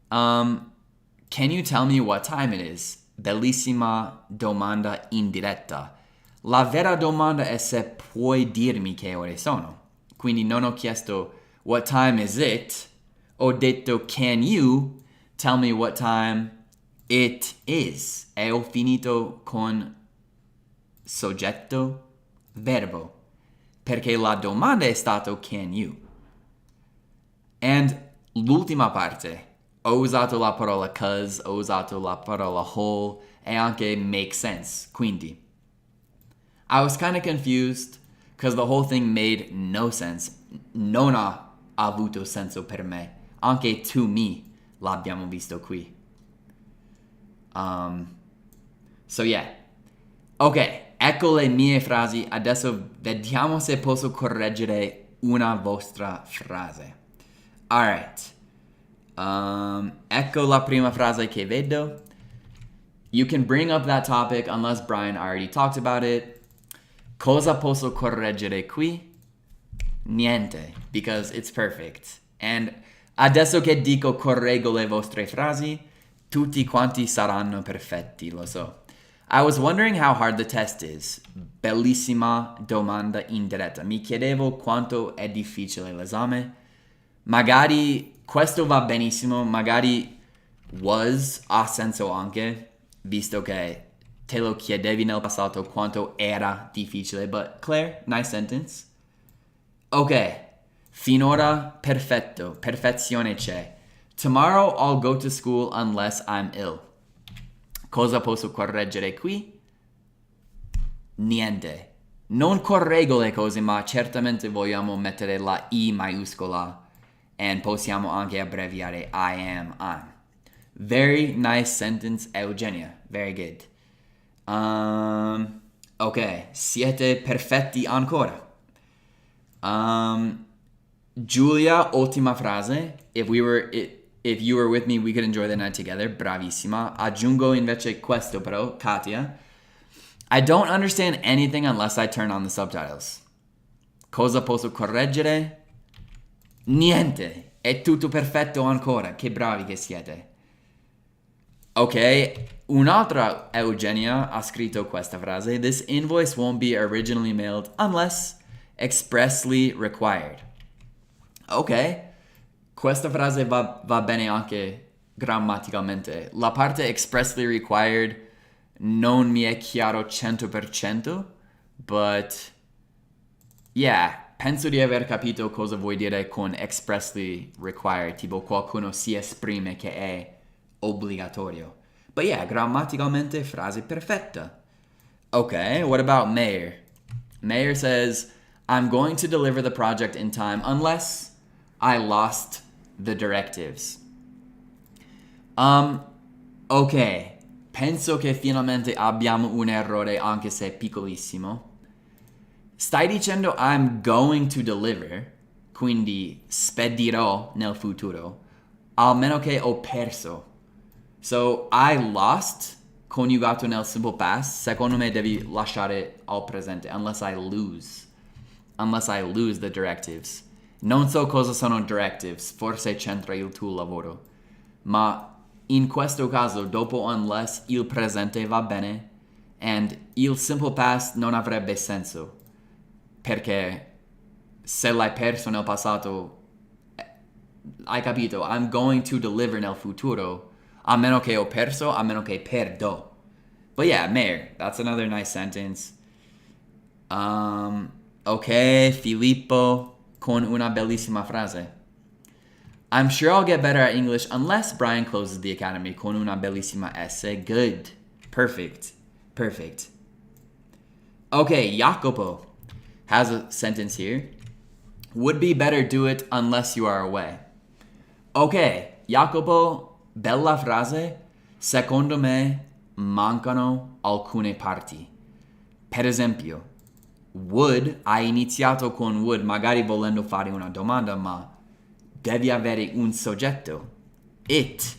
Can you tell me what time it is? Bellissima domanda indiretta. La vera domanda è se puoi dirmi che ore sono. Quindi non ho chiesto what time is it, ho detto can you tell me what time it is. E ho finito con soggetto, verbo, perché la domanda è stato can you. And l'ultima parte, ho usato la parola cause, ho usato la parola whole e anche make sense. Quindi, I was kind of confused because the whole thing made no sense. Non ha avuto senso per me. Anche to me l'abbiamo visto qui. So yeah. Ok, ecco le mie frasi. Adesso vediamo se posso correggere una vostra frase. Alright. Ecco la prima frase che vedo. You can bring up that topic unless Brian already talked about it. Cosa posso correggere qui? Niente, because it's perfect. And adesso che dico correggo le vostre frasi, tutti quanti saranno perfetti, lo so. I was wondering how hard the test is. Bellissima domanda indiretta. Mi chiedevo quanto è difficile l'esame. Magari questo va benissimo, magari was ha senso anche, visto che te lo chiedevi nel passato quanto era difficile. But Claire, nice sentence. Ok, finora perfetto, perfezione c'è. Tomorrow I'll go to school unless I'm ill. Cosa posso correggere qui? Niente. Non correggo le cose, ma certamente vogliamo mettere la I maiuscola e possiamo anche abbreviare I am, I'm. Very nice sentence, Eugenia. Very good. Ok, siete perfetti ancora. Giulia, ultima frase. If you were with me, we could enjoy the night together. Bravissima. Aggiungo invece questo però, Katia. I don't understand anything unless I turn on the subtitles. Cosa posso correggere? Niente. È tutto perfetto ancora. Che bravi che siete. Ok, un'altra Eugenia ha scritto questa frase. This invoice won't be originally mailed unless expressly required. Ok, questa frase va bene anche grammaticalmente. La parte expressly required non mi è chiaro 100%, but yeah, penso di aver capito cosa vuoi dire con expressly required, tipo qualcuno si esprime che è obbligatorio. But yeah, grammaticalmente frase perfetta. Okay, what about Mayor? Mayor says, I'm going to deliver the project in time unless I lost the directives. Okay. penso che finalmente abbiamo un errore anche se piccolissimo. Stai dicendo I'm going to deliver, quindi spedirò nel futuro, almeno che ho perso. So, I lost, coniugato nel simple past, secondo me devi lasciare al presente, unless I lose the directives. Non so cosa sono directives, forse c'entra il tuo lavoro. Ma in questo caso, dopo unless, il presente va bene, and il simple past non avrebbe senso. Perché se l'hai perso nel passato, hai capito, I'm going to deliver nel futuro, a meno che ho perso, a meno che perdo. But yeah, Mayor, that's another nice sentence. Ok, Filippo, con una bellissima frase. I'm sure I'll get better at English unless Brian closes the academy con una bellissima S. Good. Perfect. Okay, Jacopo has a sentence here. Would be better do it unless you are away. Ok, Jacopo, bella frase. Secondo me mancano alcune parti. Per esempio, would, hai iniziato con would, magari volendo fare una domanda, ma devi avere un soggetto. It.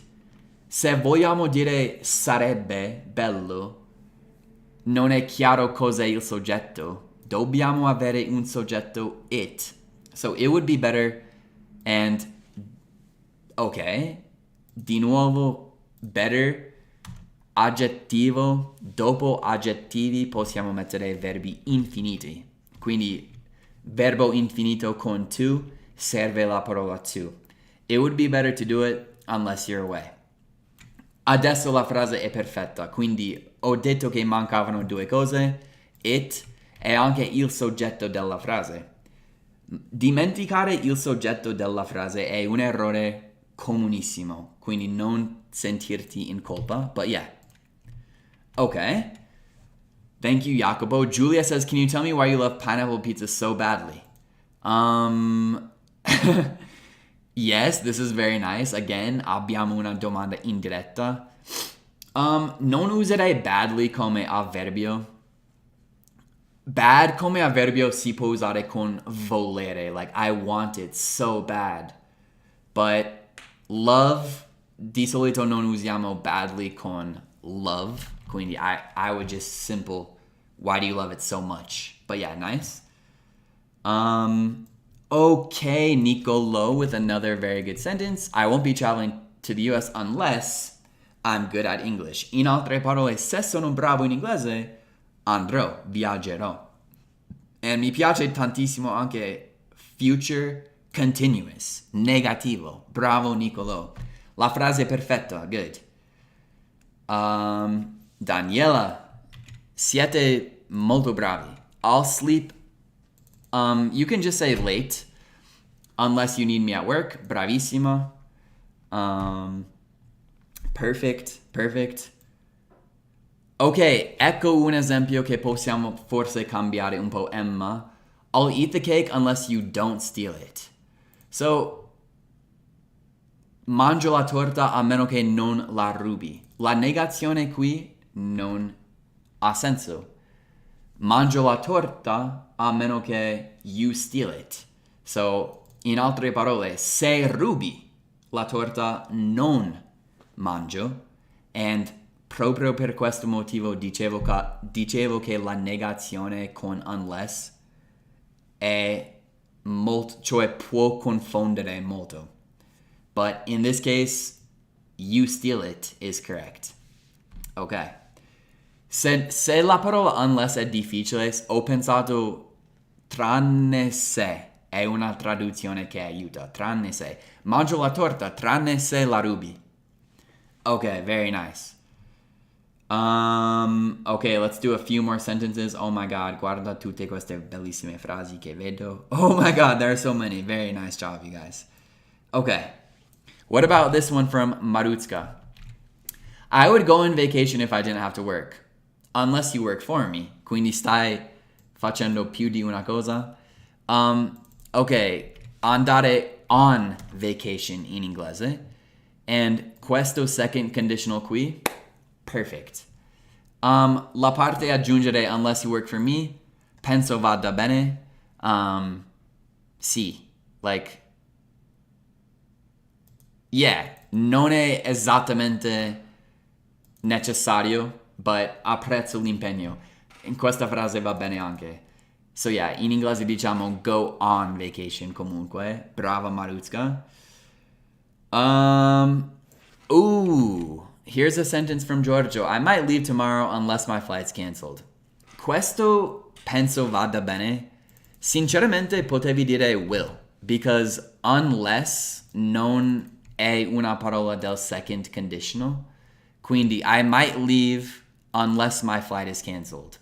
Se vogliamo dire sarebbe bello, non è chiaro cos'è il soggetto. Dobbiamo avere un soggetto it. So it would be better and ok. Di nuovo better aggettivo, dopo aggettivi possiamo mettere verbi infiniti. Quindi verbo infinito con to serve la parola to. It would be better to do it unless you're away. Adesso la frase è perfetta, quindi ho detto che mancavano due cose, it e anche il soggetto della frase. Dimenticare il soggetto della frase è un errore comunissimo, quindi non sentirti in colpa, but yeah. Okay. Thank you, Jacopo. Julia says, can you tell me why you love pineapple pizza so badly? Yes, this is very nice. Again, abbiamo una domanda indiretta. Non userei badly come avverbio. Bad come avverbio si può usare con volere, like I want it so bad. But love, di solito non usiamo badly con love. Quindi I would just simple, why do you love it so much? But yeah, nice. Okay, Nicolo with another very good sentence. I won't be traveling to the US unless I'm good at English. In altre parole, se sono bravo in inglese, andrò, viaggerò. E mi piace tantissimo anche future continuous, negativo. Bravo, Nicolo. La frase è perfetta, good. Daniela, siete molto bravi. I'll sleep. You can just say late, unless you need me at work. Bravissima. Perfect. Ok, ecco un esempio che possiamo forse cambiare un po', Emma. I'll eat the cake unless you don't steal it. So, mangio la torta a meno che non la rubi. La negazione qui non ha senso. Mangio la torta a meno che you steal it. So, in altre parole, se rubi la torta non mangio. And proprio per questo motivo dicevo che la negazione con unless è molto, cioè può confondere molto. But in this case, you steal it is correct. Ok. Se la parola unless è difficile, ho pensato tranne se è una traduzione che aiuta. Tranne se. Mangio la torta tranne se la rubi. Ok, very nice. Okay, let's do a few more sentences. Oh my god, guarda tutte queste bellissime frasi che vedo. Oh my god, there are so many. Very nice job, you guys. Okay. What about this one from Marutska? I would go on vacation if I didn't have to work. Unless you work for me. Quindi stai facendo più di una cosa. Ok, andare on vacation in inglese. And questo second conditional qui Perfect. La parte aggiungere, unless you work for me, penso vada bene. Sì. Like, yeah, non è esattamente necessario, but apprezzo l'impegno. In questa frase va bene anche. So yeah, in inglese diciamo go on vacation comunque. Brava Maruzka. Here's a sentence from Giorgio. I might leave tomorrow unless my flight's canceled. Questo penso vada bene. Sinceramente potevi dire will, because unless non è una parola del second conditional. Quindi I might leave unless my flight is canceled.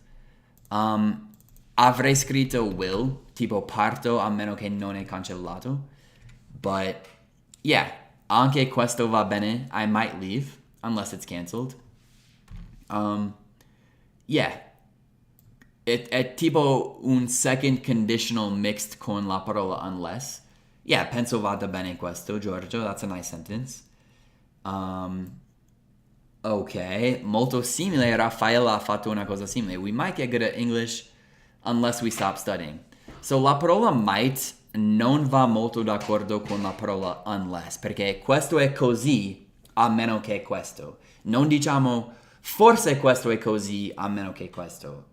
Avrei scritto will, tipo parto a meno che non è cancellato. But yeah, anche questo va bene. I might leave unless it's canceled. Yeah. È tipo un second conditional mixed con la parola unless. Yeah, penso vada bene questo, Giorgio. That's a nice sentence. Ok, molto simile. Raffaella ha fatto una cosa simile. We might get good at English unless we stop studying. So la parola might non va molto d'accordo con la parola unless, perché questo è così a meno che questo. Non diciamo forse questo è così a meno che questo.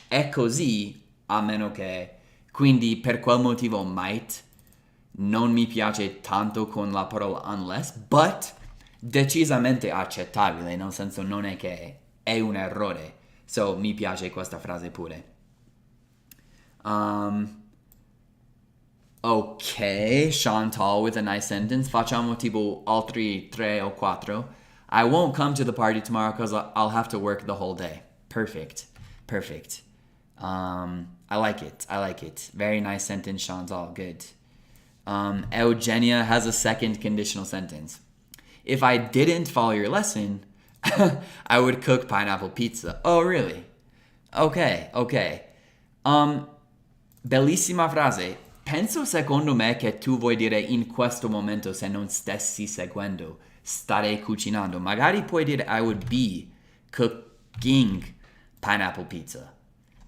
È così a meno che. Quindi per quel motivo might non mi piace tanto con la parola unless, but decisamente accettabile, nel senso non è che è un errore. So mi piace questa frase pure. Ok, Chantal with a nice sentence. Facciamo tipo altri 3 o 4. I won't come to the party tomorrow because I'll have to work the whole day. Perfect. I like it. Very nice sentence, Chantal. Good. Eugenia has a second conditional sentence. If I didn't follow your lesson, I would cook pineapple pizza. Oh, really? Ok. Bellissima frase. Penso secondo me che tu vuoi dire in questo momento se non stessi seguendo. Starei cucinando. Magari puoi dire I would be cooking pineapple pizza.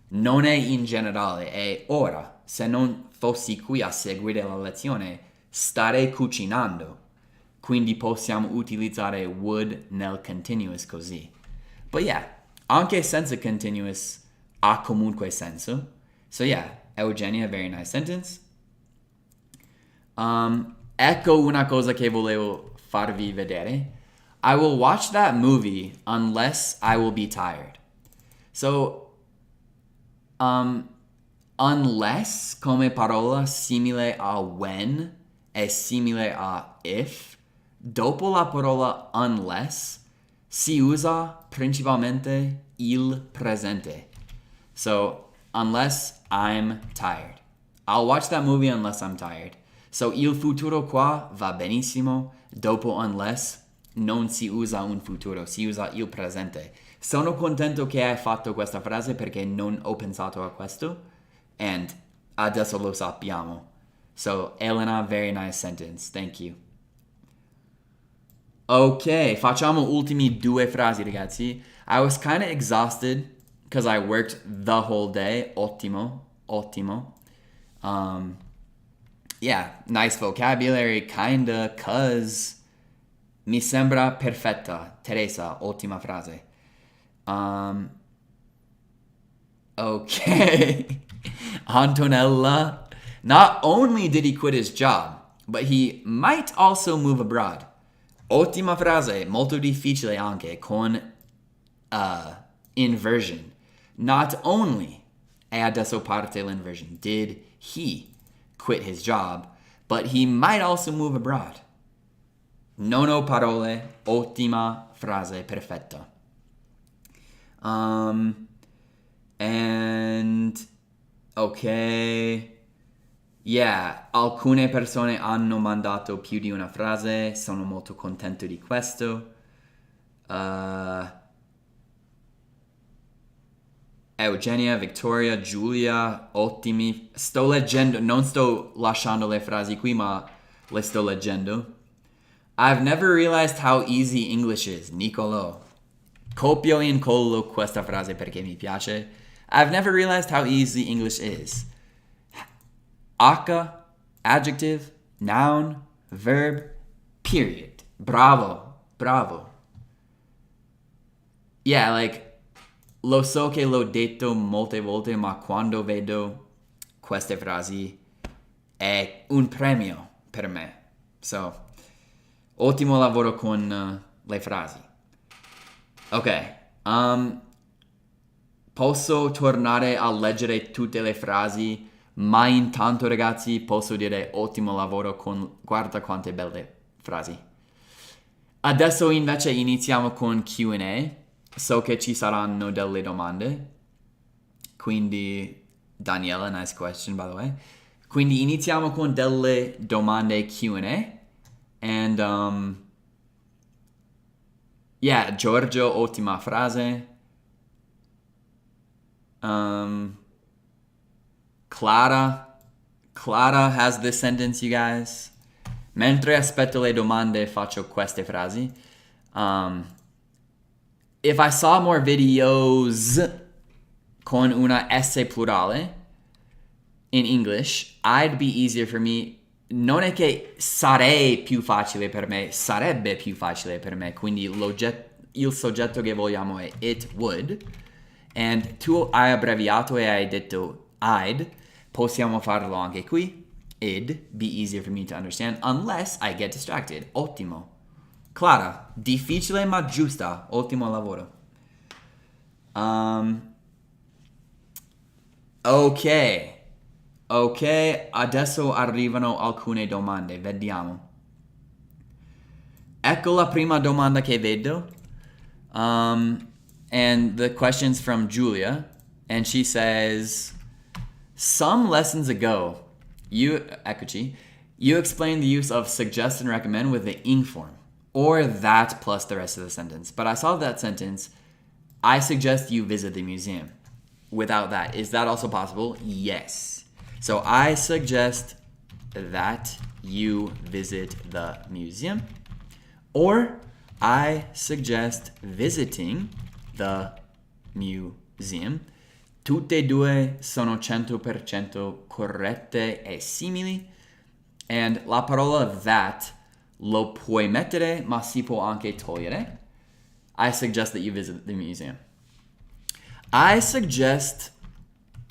Non è in generale, è ora. Se non fossi qui a seguire la lezione, starei cucinando. Quindi possiamo utilizzare would nel continuous così. But yeah, anche senza continuous ha comunque senso. So yeah, Eugenia, very nice sentence. Ecco una cosa che volevo farvi vedere. I will watch that movie unless I will be tired. So, unless come parola simile a when è simile a if, dopo la parola unless si usa principalmente il presente. So, unless I'm tired. I'll watch that movie unless I'm tired. So, il futuro qua va benissimo. Dopo unless non si usa un futuro, si usa il presente. Sono contento che hai fatto questa frase perché non ho pensato a questo. And adesso lo sappiamo. So, Elena, very nice sentence. Thank you. Ok, facciamo ultimi 2 frasi, ragazzi. I was kind of exhausted because I worked the whole day. Ottimo. Yeah, nice vocabulary, kinda, cause. Mi sembra perfetta. Teresa, ottima frase. Okay. Antonella. Not only did he quit his job, but he might also move abroad. Ottima frase, molto difficile anche con inversion. Not only, e adesso parte l'inversion, did he quit his job, but he might also move abroad. Non ho parole, ottima frase, perfetta. And ok. Yeah, alcune persone hanno mandato più di una frase, sono molto contento di questo. Eugenia, Victoria, Giulia, ottimi. Sto leggendo, non sto lasciando le frasi qui, ma le sto leggendo. I've never realized how easy English is, Nicolo. Copio e incollo questa frase perché mi piace. I've never realized how easy English is. H, adjective, noun, verb, period. Bravo, bravo. Yeah, like, lo so che l'ho detto molte volte, ma quando vedo queste frasi è un premio per me. So, ottimo lavoro con le frasi. Ok, posso tornare a leggere tutte le frasi, ma intanto ragazzi posso dire ottimo lavoro con... Guarda quante belle frasi. Adesso invece iniziamo con Q&A. So che ci saranno delle domande. Quindi, Daniela, nice question by the way. Quindi iniziamo con delle domande Q&A. And, yeah, Giorgio, ottima frase. Clara has this sentence, you guys. Mentre aspetto le domande, faccio queste frasi. If I saw more videos con una S plurale in English, I'd be easier for me. Non è che sarei più facile per me, sarebbe più facile per me. Quindi il soggetto che vogliamo è it would. And tu hai abbreviato e hai detto I'd. Possiamo farlo anche qui. It'd be easier for me to understand unless I get distracted. Ottimo. Clara, difficile ma giusta. Ottimo lavoro. Ok, adesso arrivano alcune domande. Vediamo. Ecco la prima domanda che vedo. And the question's from Julia. And she says, some lessons ago, you explained the use of suggest and recommend with the ing form, or that plus the rest of the sentence. But I saw that sentence, I suggest you visit the museum. Without that, is that also possible? Yes. So I suggest that you visit the museum, or I suggest visiting the museum. Tutte e due sono 100% corrette e simili. And la parola that lo puoi mettere, ma si può anche togliere. I suggest that you visit the museum. I suggest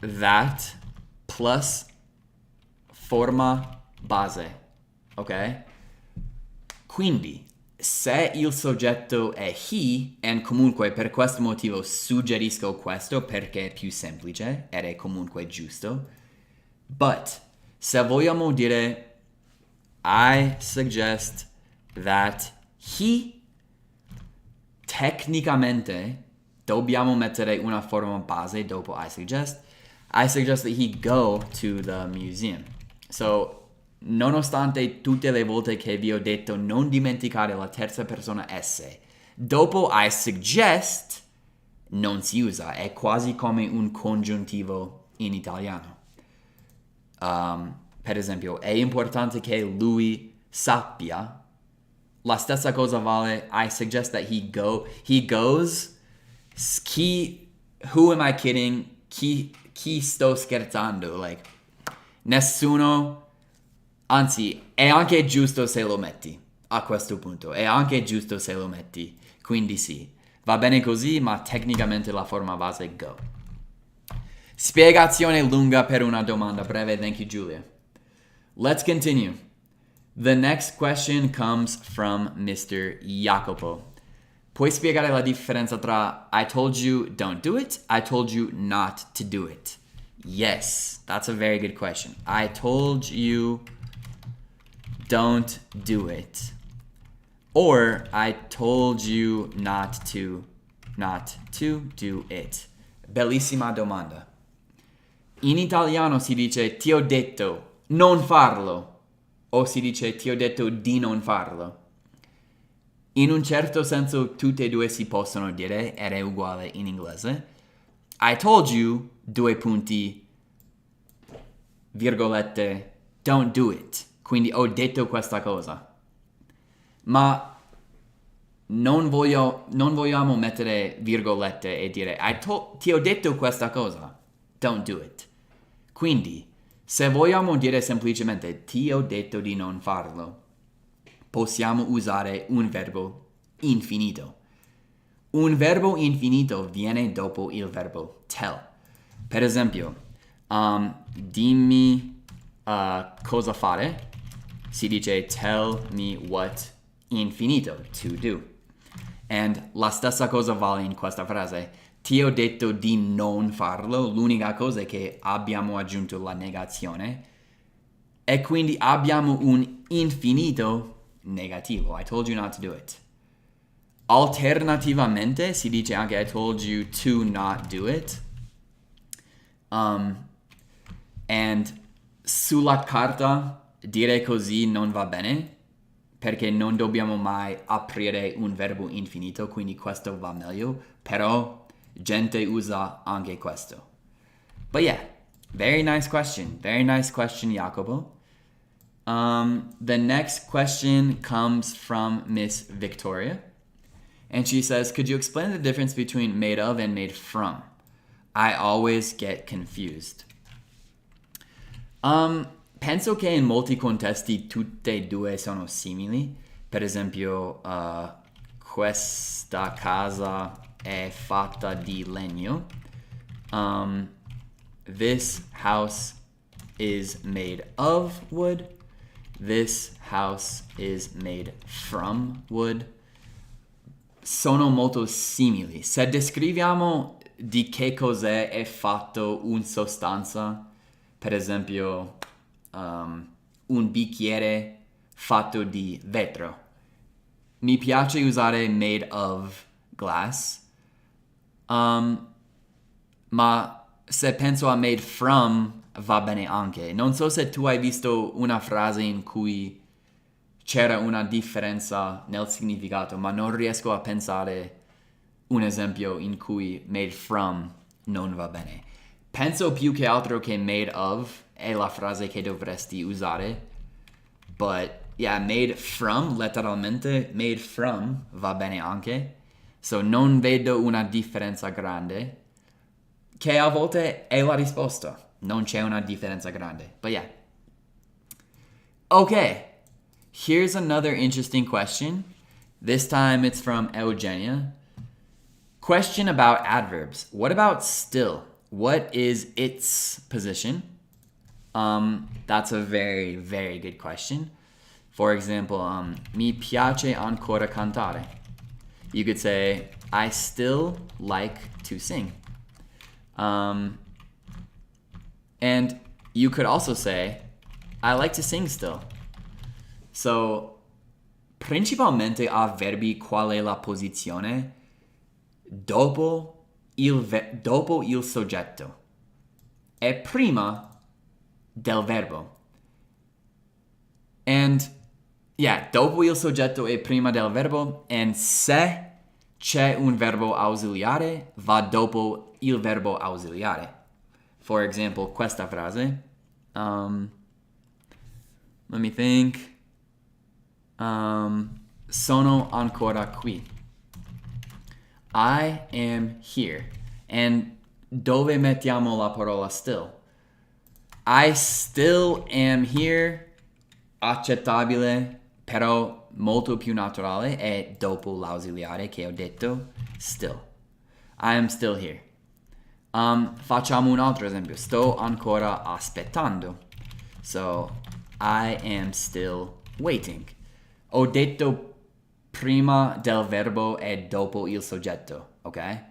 that plus forma base. Ok? Quindi, se il soggetto è he, e comunque per questo motivo suggerisco questo perché è più semplice ed è comunque giusto. But, se vogliamo dire I suggest that he, tecnicamente dobbiamo mettere una forma base dopo I suggest. I suggest that he go to the museum. So, nonostante tutte le volte che vi ho detto non dimenticare la terza persona S, dopo I suggest non si usa, è quasi come un congiuntivo in italiano. Per esempio, è importante che lui sappia. La stessa cosa vale, I suggest that he goes. Who am I kidding? Chi sto scherzando? Like, nessuno. Anzi, è anche giusto se lo metti. A questo punto, è anche giusto se lo metti. Quindi sì, va bene così, ma tecnicamente la forma base è go. Spiegazione lunga per una domanda breve. Thank you, Julia. Let's continue. The next question comes from Mr. Jacopo. Puoi spiegare la differenza tra I told you don't do it, I told you not to do it? Yes, that's a very good question. I told you don't do it. Or I told you not to do it. Bellissima domanda. In italiano si dice ti ho detto non farlo, o si dice ti ho detto di non farlo. In un certo senso tutte e due si possono dire ed è uguale in inglese. I told you, due punti, virgolette, don't do it. Quindi ho detto questa cosa. Ma non vogliamo mettere virgolette e dire ti ho detto questa cosa. Don't do it. Quindi, se vogliamo dire semplicemente ti ho detto di non farlo, possiamo usare un verbo infinito. Un verbo infinito viene dopo il verbo tell. Per esempio, dimmi cosa fare. Si dice tell me what infinito to do. And la stessa cosa vale in questa frase. Ti ho detto di non farlo, l'unica cosa è che abbiamo aggiunto la negazione e quindi abbiamo un infinito negativo. I told you not to do it. Alternativamente si dice anche I told you to not do it. And sulla carta dire così non va bene perché non dobbiamo mai aprire un verbo infinito, quindi questo va meglio, però gente usa anche questo. But yeah, very nice question, Jacopo. The next question comes from Miss Victoria. And she says, could you explain the difference between made of and made from? I always get confused. Penso che in molti contesti tutte e due sono simili. Per esempio, questa casa è fatta di legno. This house is made of wood. This house is made from wood. Sono molto simili. Se descriviamo di che cos'è è fatto un sostanza, per esempio un bicchiere fatto di vetro, mi piace usare made of glass, ma se penso a made from va bene anche. Non so se tu hai visto una frase in cui c'era una differenza nel significato, ma non riesco a pensare un esempio in cui made from non va bene. Penso più che altro che made of è la frase che dovresti usare, but yeah, made from, letteralmente, made from va bene anche. So non vedo una differenza grande, che a volte è la risposta. Non c'è una differenza grande, but yeah. Okay. Here's another interesting question. This time it's from Eugenia. Question about adverbs. What about still? What is its position? That's a very, very good question. For example, mi piace ancora cantare. You could say, I still like to sing. And you could also say, I like to sing still. So, principalmente a verbi qual è la posizione dopo il soggetto e prima del verbo. And yeah, dopo il soggetto e prima del verbo, and se c'è un verbo ausiliare va dopo il verbo ausiliare. For example, questa frase. Let me think. Sono ancora qui. I am here. And dove mettiamo la parola still? I still am here. Accettabile, però molto più naturale è dopo l'ausiliare che ho detto still. I am still here. Facciamo un altro esempio. Sto ancora aspettando. So, I am still waiting. Ho detto prima del verbo e dopo il soggetto, ok?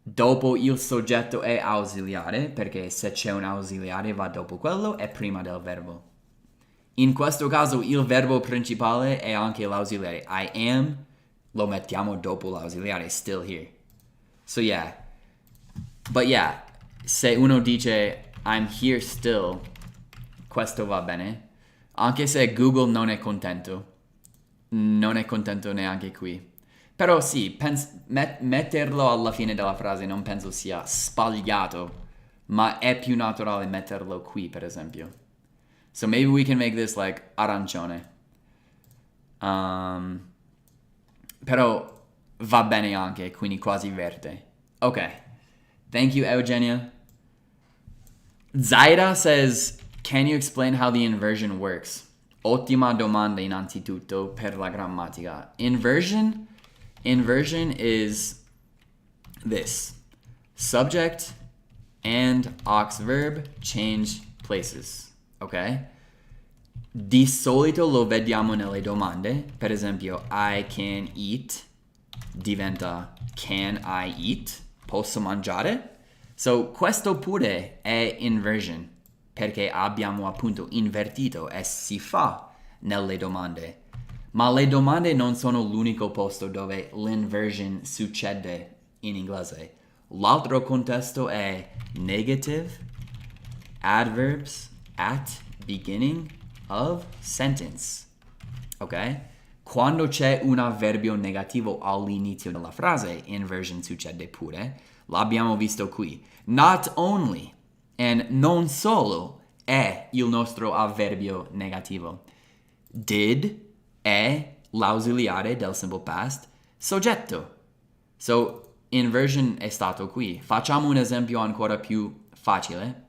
Dopo il soggetto è ausiliare, perché se c'è un ausiliare va dopo quello e prima del verbo. In questo caso il verbo principale è anche l'ausiliare. I am, lo mettiamo dopo l'ausiliare, still here. So yeah. But yeah, se uno dice I'm here still, questo va bene. Anche se Google non è contento neanche qui. Però sì, metterlo alla fine della frase non penso sia sbagliato, ma è più naturale metterlo qui, per esempio. So maybe we can make this like arancione. Però va bene anche, quindi quasi verde. Okay. Thank you, Eugenia. Zaira says, can you explain how the inversion works? Ottima domanda innanzitutto per la grammatica. Inversion is this. Subject and aux verb change places, ok? Di solito lo vediamo nelle domande. Per esempio, I can eat diventa can I eat? Posso mangiare? So, questo pure è inversion, perché abbiamo appunto invertito e si fa nelle domande. Ma le domande non sono l'unico posto dove l'inversion succede in inglese. L'altro contesto è negative, adverbs at beginning of sentence. Ok? Quando c'è un avverbio negativo all'inizio della frase, inversion succede pure. L'abbiamo visto qui. Not only, and non solo, è il nostro avverbio negativo. Did è l'ausiliare del simple past, soggetto. So, inversion è stato qui. Facciamo un esempio ancora più facile.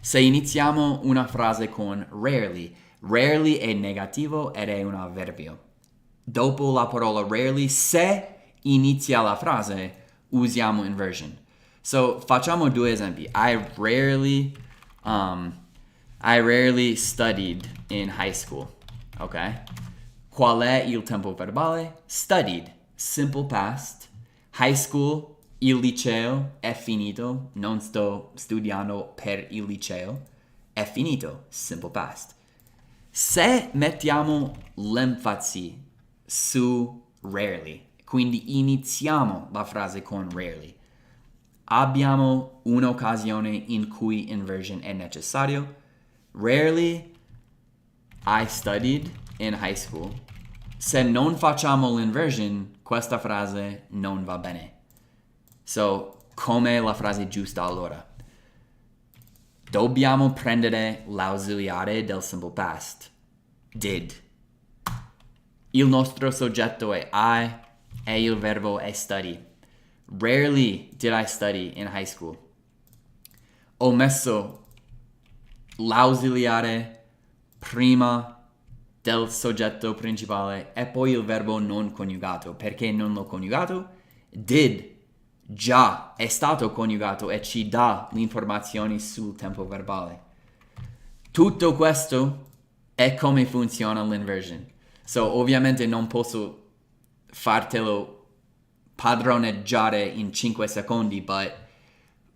Se iniziamo una frase con rarely, rarely è negativo ed è un avverbio. Dopo la parola rarely, se inizia la frase, usiamo inversion. So, facciamo due esempi. I rarely studied in high school. Ok? Qual è il tempo verbale? Studied, simple past. High school, il liceo è finito. Non sto studiando per il liceo. È finito, simple past. Se mettiamo l'enfasi su rarely, quindi iniziamo la frase con rarely, abbiamo un'occasione in cui inversion è necessario. Rarely I studied in high school. Se non facciamo l'inversion, questa frase non va bene. So, come la frase giusta allora? Dobbiamo prendere l'ausiliare del simple past. Did. Il nostro soggetto è I e il verbo è study. Rarely did I study in high school. Ho messo l'ausiliare prima del soggetto principale e poi il verbo non coniugato. Perché non l'ho coniugato? Did già è stato coniugato e ci dà le informazioni sul tempo verbale. Tutto questo è come funziona l'inversion. So, ovviamente non posso fartelo padroneggiare in 5 secondi, but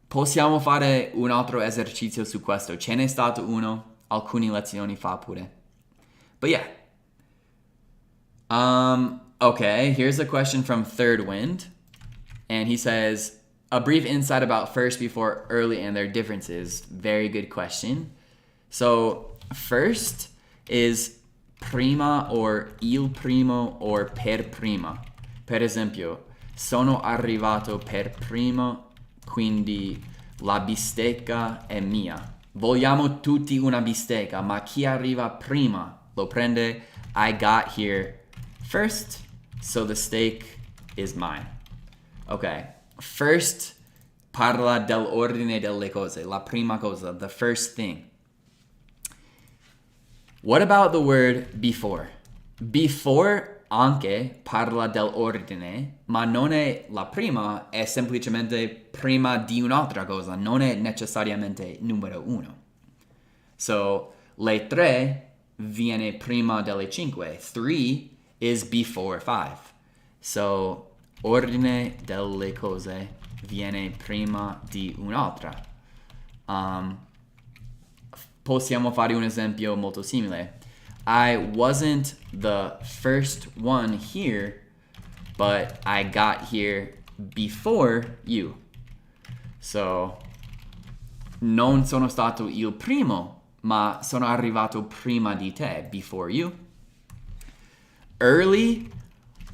possiamo fare un altro esercizio su questo. Ce n'è stato uno alcune lezioni fa pure. But yeah. Okay, here's a question from Third Wind. And he says, a brief insight about first, before, early, and their differences. Very good question. So, first is prima or il primo or per prima. Per esempio, sono arrivato per primo, quindi la bistecca è mia. Vogliamo tutti una bistecca, ma chi arriva prima lo prende. I got here first, so the steak is mine. Ok, first parla dell'ordine delle cose, la prima cosa, the first thing. What about the word before? Before anche parla dell'ordine, ma non è la prima, è semplicemente prima di un'altra cosa, non è necessariamente numero uno. So, le 3 viene prima delle 5. 3 is before 5. So, ordine delle cose viene prima di un'altra. Possiamo fare un esempio molto simile. I wasn't the first one here, but I got here before you. So, non sono stato il primo, ma sono arrivato prima di te, before you. Early,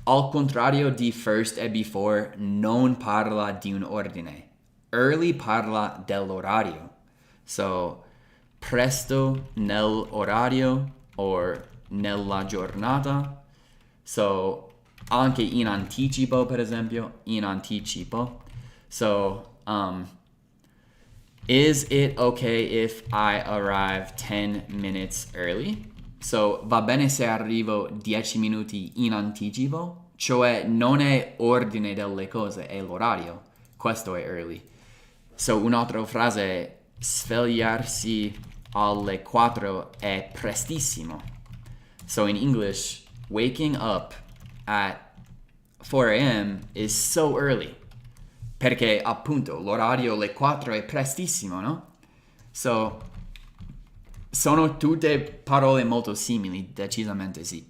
al contrario di first e before, non parla di un ordine. Early parla dell'orario. So, presto nell'orario or nella giornata. So, Anche in anticipo, per esempio. In anticipo. So, is it okay if I arrive 10 minutes early? So, va bene se arrivo 10 minuti in anticipo? Cioè, non è ordine delle cose, è l'orario. Questo è early. So, un'altra frase è svegliarsi alle 4 è prestissimo. So, in English, waking up at 4 a.m. is so early. Perché appunto l'orario alle 4 è prestissimo, no? So, sono tutte parole molto simili, decisamente sì.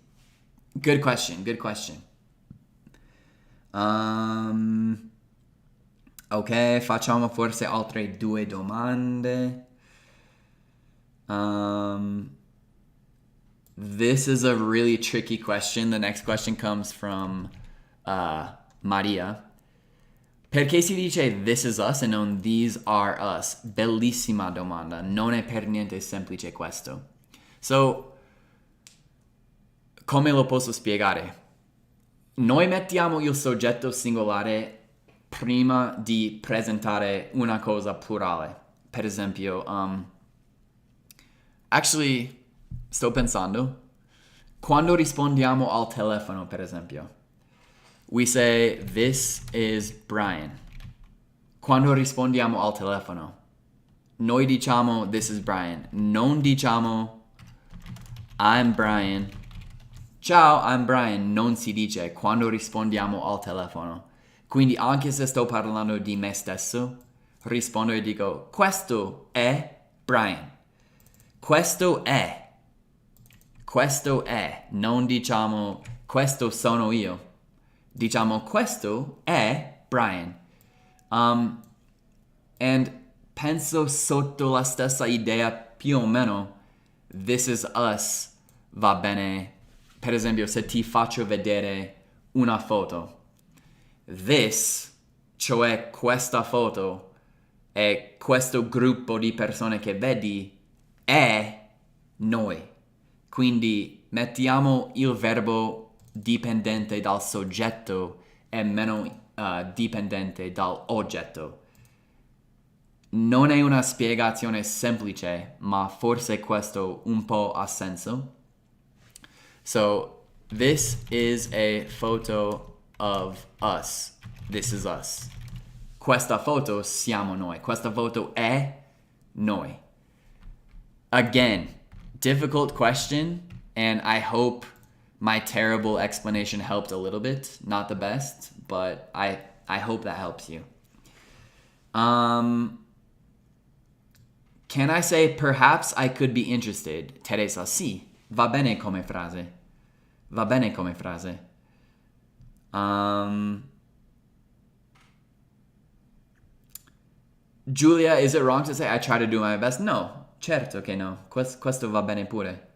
Good question, good question. Ok, facciamo forse altre 2 domande. This is a really tricky question. The next question comes from Maria. Perché si dice this is us e non these are us? Bellissima domanda. Non è per niente semplice questo. So, come lo posso spiegare? Noi mettiamo il soggetto singolare prima di presentare una cosa plurale. Per esempio, actually, sto pensando, quando rispondiamo al telefono, per esempio, we say, this is Brian. Quando rispondiamo al telefono, noi diciamo, this is Brian. Non diciamo, I'm Brian. Ciao, I'm Brian. Non si dice quando rispondiamo al telefono. Quindi anche se sto parlando di me stesso, rispondo e dico, questo è Brian. Questo è. Questo è. Non diciamo, questo sono io. Diciamo, questo è Brian. And penso sotto la stessa idea più o meno, this is us va bene. Per esempio, se ti faccio vedere una foto, this, cioè questa foto, e questo gruppo di persone che vedi, è noi. Quindi mettiamo il verbo dipendente dal soggetto e meno dipendente dall'oggetto. Non è una spiegazione semplice, ma forse questo un po' ha senso. So, this is a photo of us. This is us. Questa foto siamo noi. Questa foto è noi. Again, difficult question, and I hope my terrible explanation helped a little bit. Not the best, but I hope that helps you. Can I say perhaps I could be interested? Teresa, sì. Va bene come frase. Va bene come frase. Giulia, is it wrong to say I try to do my best? No, certo che no. Questo va bene pure.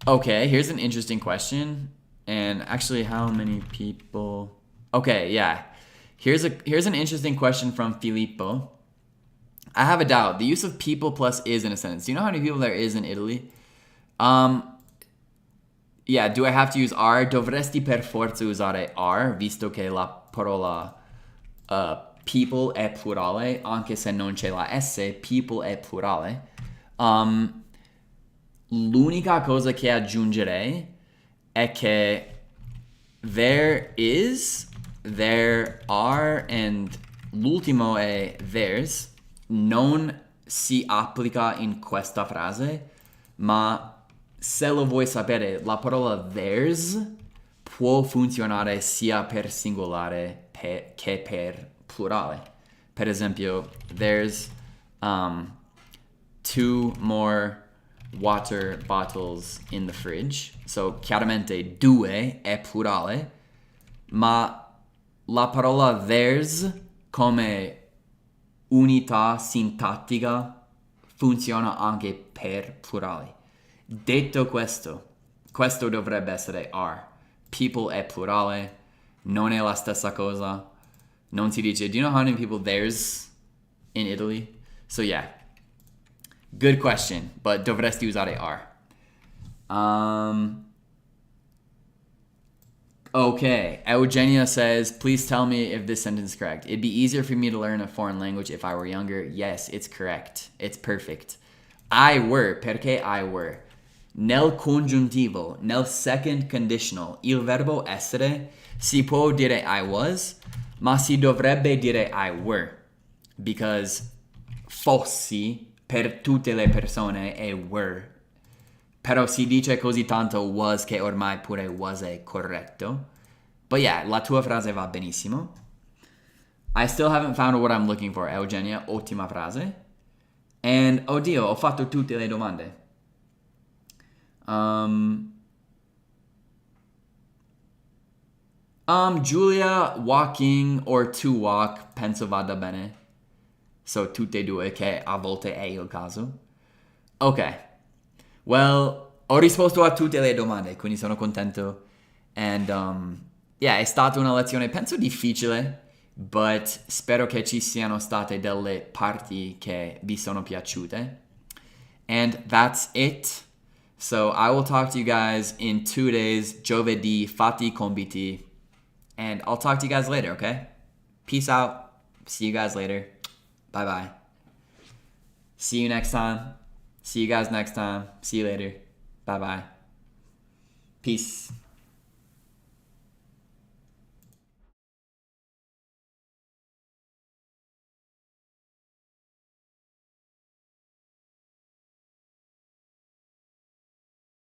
Okay, here's an interesting question. And actually, how many people... Okay, yeah. Here's an interesting question from Filippo. I have a doubt. The use of people plus is in a sentence. Do you know how many people there is in Italy? Yeah, do I have to use are? Dovresti per forza usare are, visto che la parola people è plurale, anche se non c'è la S, people è plurale. L'unica cosa che aggiungerei è che there is, there are, and l'ultimo è theirs, non si applica in questa frase, ma se lo vuoi sapere, la parola theirs può funzionare sia per singolare che per plurale. Per esempio, there's 2 more water bottles in the fridge. So, chiaramente due è plurale, ma la parola theirs come unità sintattica funziona anche per plurali. Detto questo, questo dovrebbe essere are. People è plurale, non è la stessa cosa. Non si dice, do you know how many people there's in Italy? So yeah, good question, but dovresti usare are. Okay, Eugenia says, please tell me if this sentence is correct. It'd be easier for me to learn a foreign language if I were younger. Yes, it's correct. It's perfect. I were, perché I were. Nel congiuntivo, nel second conditional, il verbo essere si può dire I was, ma si dovrebbe dire I were. Because fossi per tutte le persone è were. Però si dice così tanto was che ormai pure was è corretto. But yeah, la tua frase va benissimo. I still haven't found what I'm looking for, Eugenia. Ottima frase. And, oddio, ho fatto tutte le domande. Giulia, walking or to walk, penso vada bene. So, tutte e due, che a volte è il caso. Ok. Well, ho risposto a tutte le domande, quindi sono contento. And, yeah, è stata una lezione, penso, difficile, but spero che ci siano state delle parti che vi sono piaciute. And that's it. So I will talk to you guys in 2 days, giovedì, fate I compiti. And I'll talk to you guys later, okay? Peace out. See you guys later. Bye-bye. See you next time. See you guys next time. See you later. Bye-bye. Peace.